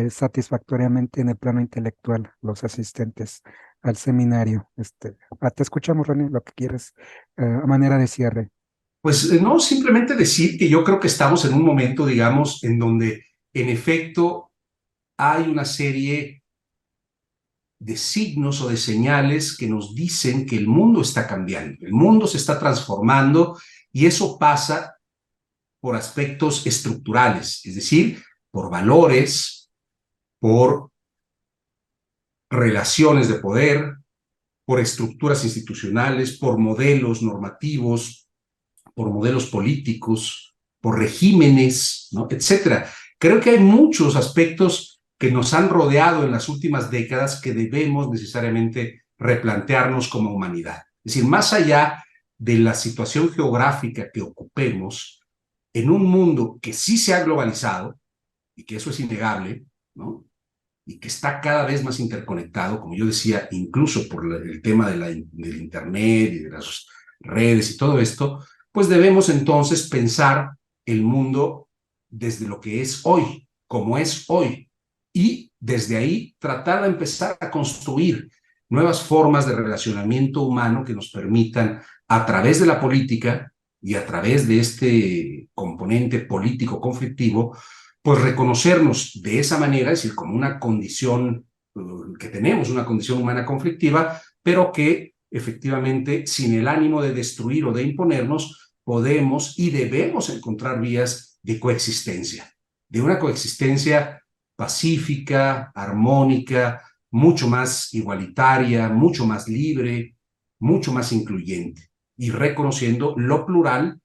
Speaker 1: satisfactoriamente en el plano intelectual los asistentes al seminario. Te escuchamos, René, lo que quieres a manera de cierre.
Speaker 2: Pues no, simplemente decir que yo creo que estamos en un momento, digamos, en donde en efecto hay una serie de signos o de señales que nos dicen que el mundo está cambiando, el mundo se está transformando y eso pasa por aspectos estructurales, es decir, por valores, por relaciones de poder, por estructuras institucionales, por modelos normativos, por modelos políticos, por regímenes, ¿no? Etcétera. Creo que hay muchos aspectos que nos han rodeado en las últimas décadas que debemos necesariamente replantearnos como humanidad. Es decir, más allá de la situación geográfica que ocupemos, en un mundo que sí se ha globalizado, y que eso es innegable, ¿no? Y que está cada vez más interconectado, como yo decía, incluso por el tema del Internet y de las redes y todo esto, pues debemos entonces pensar el mundo desde lo que es hoy, como es hoy, y desde ahí tratar de empezar a construir nuevas formas de relacionamiento humano que nos permitan, a través de la política y a través de este componente político conflictivo, pues reconocernos de esa manera, es decir, como una condición que tenemos, una condición humana conflictiva, pero que efectivamente, sin el ánimo de destruir o de imponernos, podemos y debemos encontrar vías de coexistencia, de una coexistencia pacífica, armónica, mucho más igualitaria, mucho más libre, mucho más incluyente, y reconociendo lo plural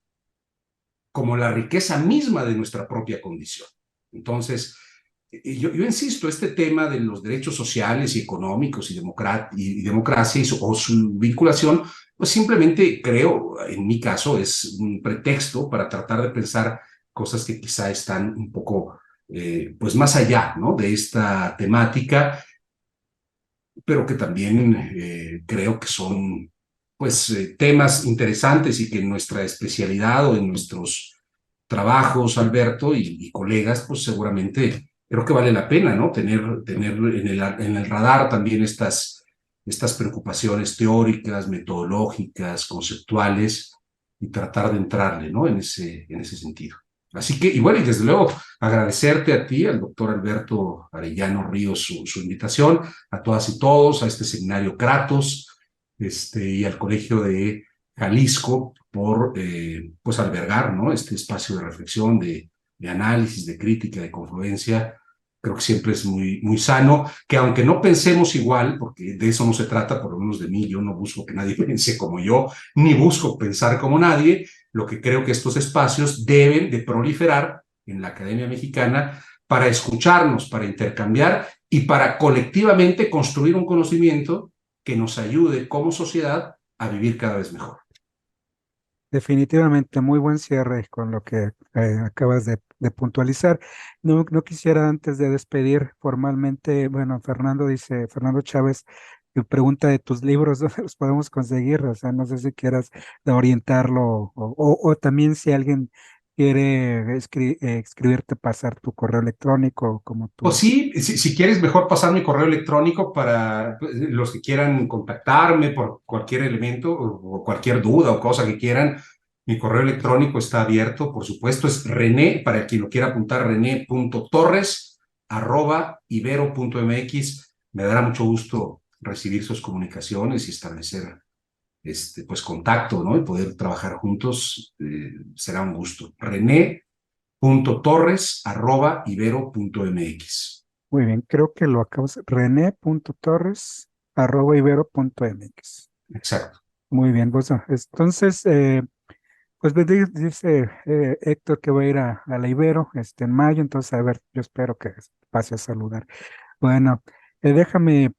Speaker 2: como la riqueza misma de nuestra propia condición. Entonces, yo insisto, este tema de los derechos sociales y económicos y democracia o su vinculación, pues simplemente creo, en mi caso, es un pretexto para tratar de pensar cosas que quizá están un poco, pues más allá, ¿no? De esta temática, pero que también creo que son, pues, temas interesantes y que en nuestra especialidad o en nuestros trabajos, Alberto, y colegas, pues seguramente creo que vale la pena, ¿no? Tener en el radar también estas preocupaciones teóricas, metodológicas, conceptuales, y tratar de entrarle, ¿no? En ese sentido. Así que, y bueno, y desde luego agradecerte a ti, al doctor Alberto Arellano Ríos, su invitación, a todas y todos, a este seminario Kratos, y al Colegio de Jalisco por pues albergar, ¿no? Este espacio de reflexión, de análisis, de crítica, de confluencia creo que siempre es muy sano, que aunque no pensemos igual, porque de eso no se trata, por lo menos de mí, yo no busco que nadie piense como yo, ni busco pensar como nadie, lo que creo que estos espacios deben de proliferar en la Academia Mexicana para escucharnos, para intercambiar y para colectivamente construir un conocimiento que nos ayude como sociedad a vivir cada vez mejor.
Speaker 1: Definitivamente, muy buen cierre con lo que acabas de puntualizar. No quisiera antes de despedir formalmente, bueno, Fernando Chávez, que pregunta de tus libros, ¿dónde los podemos conseguir? O sea, no sé si quieras orientarlo o también si alguien quiere escribirte, pasar tu correo electrónico, como
Speaker 2: O
Speaker 1: tú.
Speaker 2: sí, si quieres, mejor pasar mi correo electrónico para los que quieran contactarme por cualquier elemento o cualquier duda o cosa que quieran. Mi correo electrónico está abierto, por supuesto, es René, para quien lo quiera apuntar, rené.torres@ibero.mx. Me dará mucho gusto recibir sus comunicaciones y establecer pues contacto, ¿no? Y poder trabajar juntos, será un gusto. René.torres@ibero.mx.
Speaker 1: Muy bien, creo que lo acabas, rené.torres@ibero.mx.
Speaker 2: Exacto.
Speaker 1: Muy bien, pues entonces, pues dice Héctor que va a ir a la Ibero en mayo, entonces a ver, yo espero que pase a saludar. Bueno, déjame,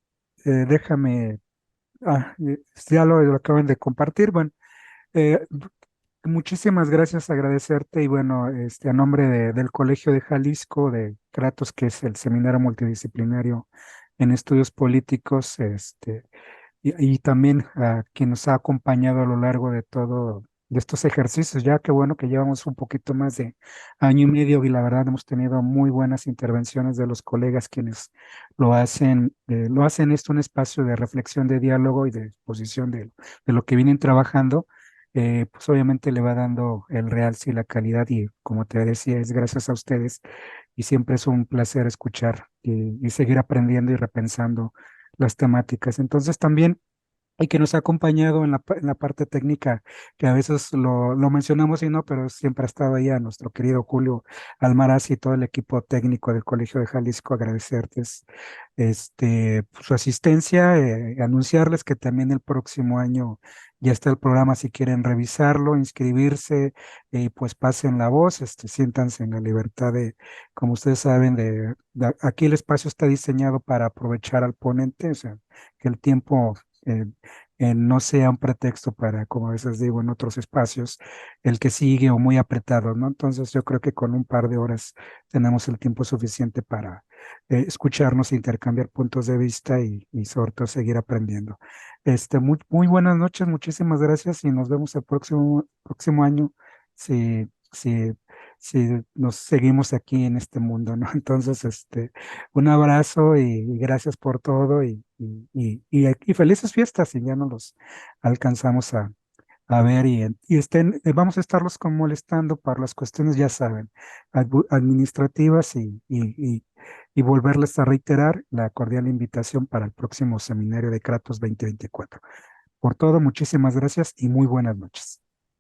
Speaker 1: ya lo acaban de compartir. Bueno, eh, muchísimas gracias, agradecerte y bueno, a nombre del Colegio de Jalisco de Kratos, que es el seminario multidisciplinario en estudios políticos, y también a quien nos ha acompañado a lo largo de todo de estos ejercicios, ya que bueno que llevamos un poquito más de año y medio y la verdad hemos tenido muy buenas intervenciones de los colegas quienes lo hacen esto un espacio de reflexión, de diálogo y de exposición de lo que vienen trabajando. Pues obviamente le va dando el realce y la calidad y como te decía, es gracias a ustedes y siempre es un placer escuchar y seguir aprendiendo y repensando las temáticas. Entonces también y que nos ha acompañado en la parte técnica, que a veces lo mencionamos y no, pero siempre ha estado ahí a nuestro querido Julio Almaraz y todo el equipo técnico del Colegio de Jalisco, agradecerles su asistencia, anunciarles que también el próximo año ya está el programa si quieren revisarlo, inscribirse, pues pasen la voz, siéntanse en la libertad como ustedes saben, aquí el espacio está diseñado para aprovechar al ponente, o sea, que el tiempo eh, no sea un pretexto para, como a veces digo en otros espacios, el que sigue o muy apretado, ¿no? Entonces yo creo que con un par de horas tenemos el tiempo suficiente para escucharnos, intercambiar puntos de vista y sobre todo seguir aprendiendo. Muy buenas noches, muchísimas gracias y nos vemos el próximo año si, si, si nos seguimos aquí en este mundo, ¿no? Entonces, un abrazo y gracias por todo y felices fiestas y ya no los alcanzamos a ver vamos a estarlos como molestando para las cuestiones, ya saben, administrativas y volverles a reiterar la cordial invitación para el próximo seminario de Kratos 2024. Por todo, muchísimas gracias y muy buenas noches.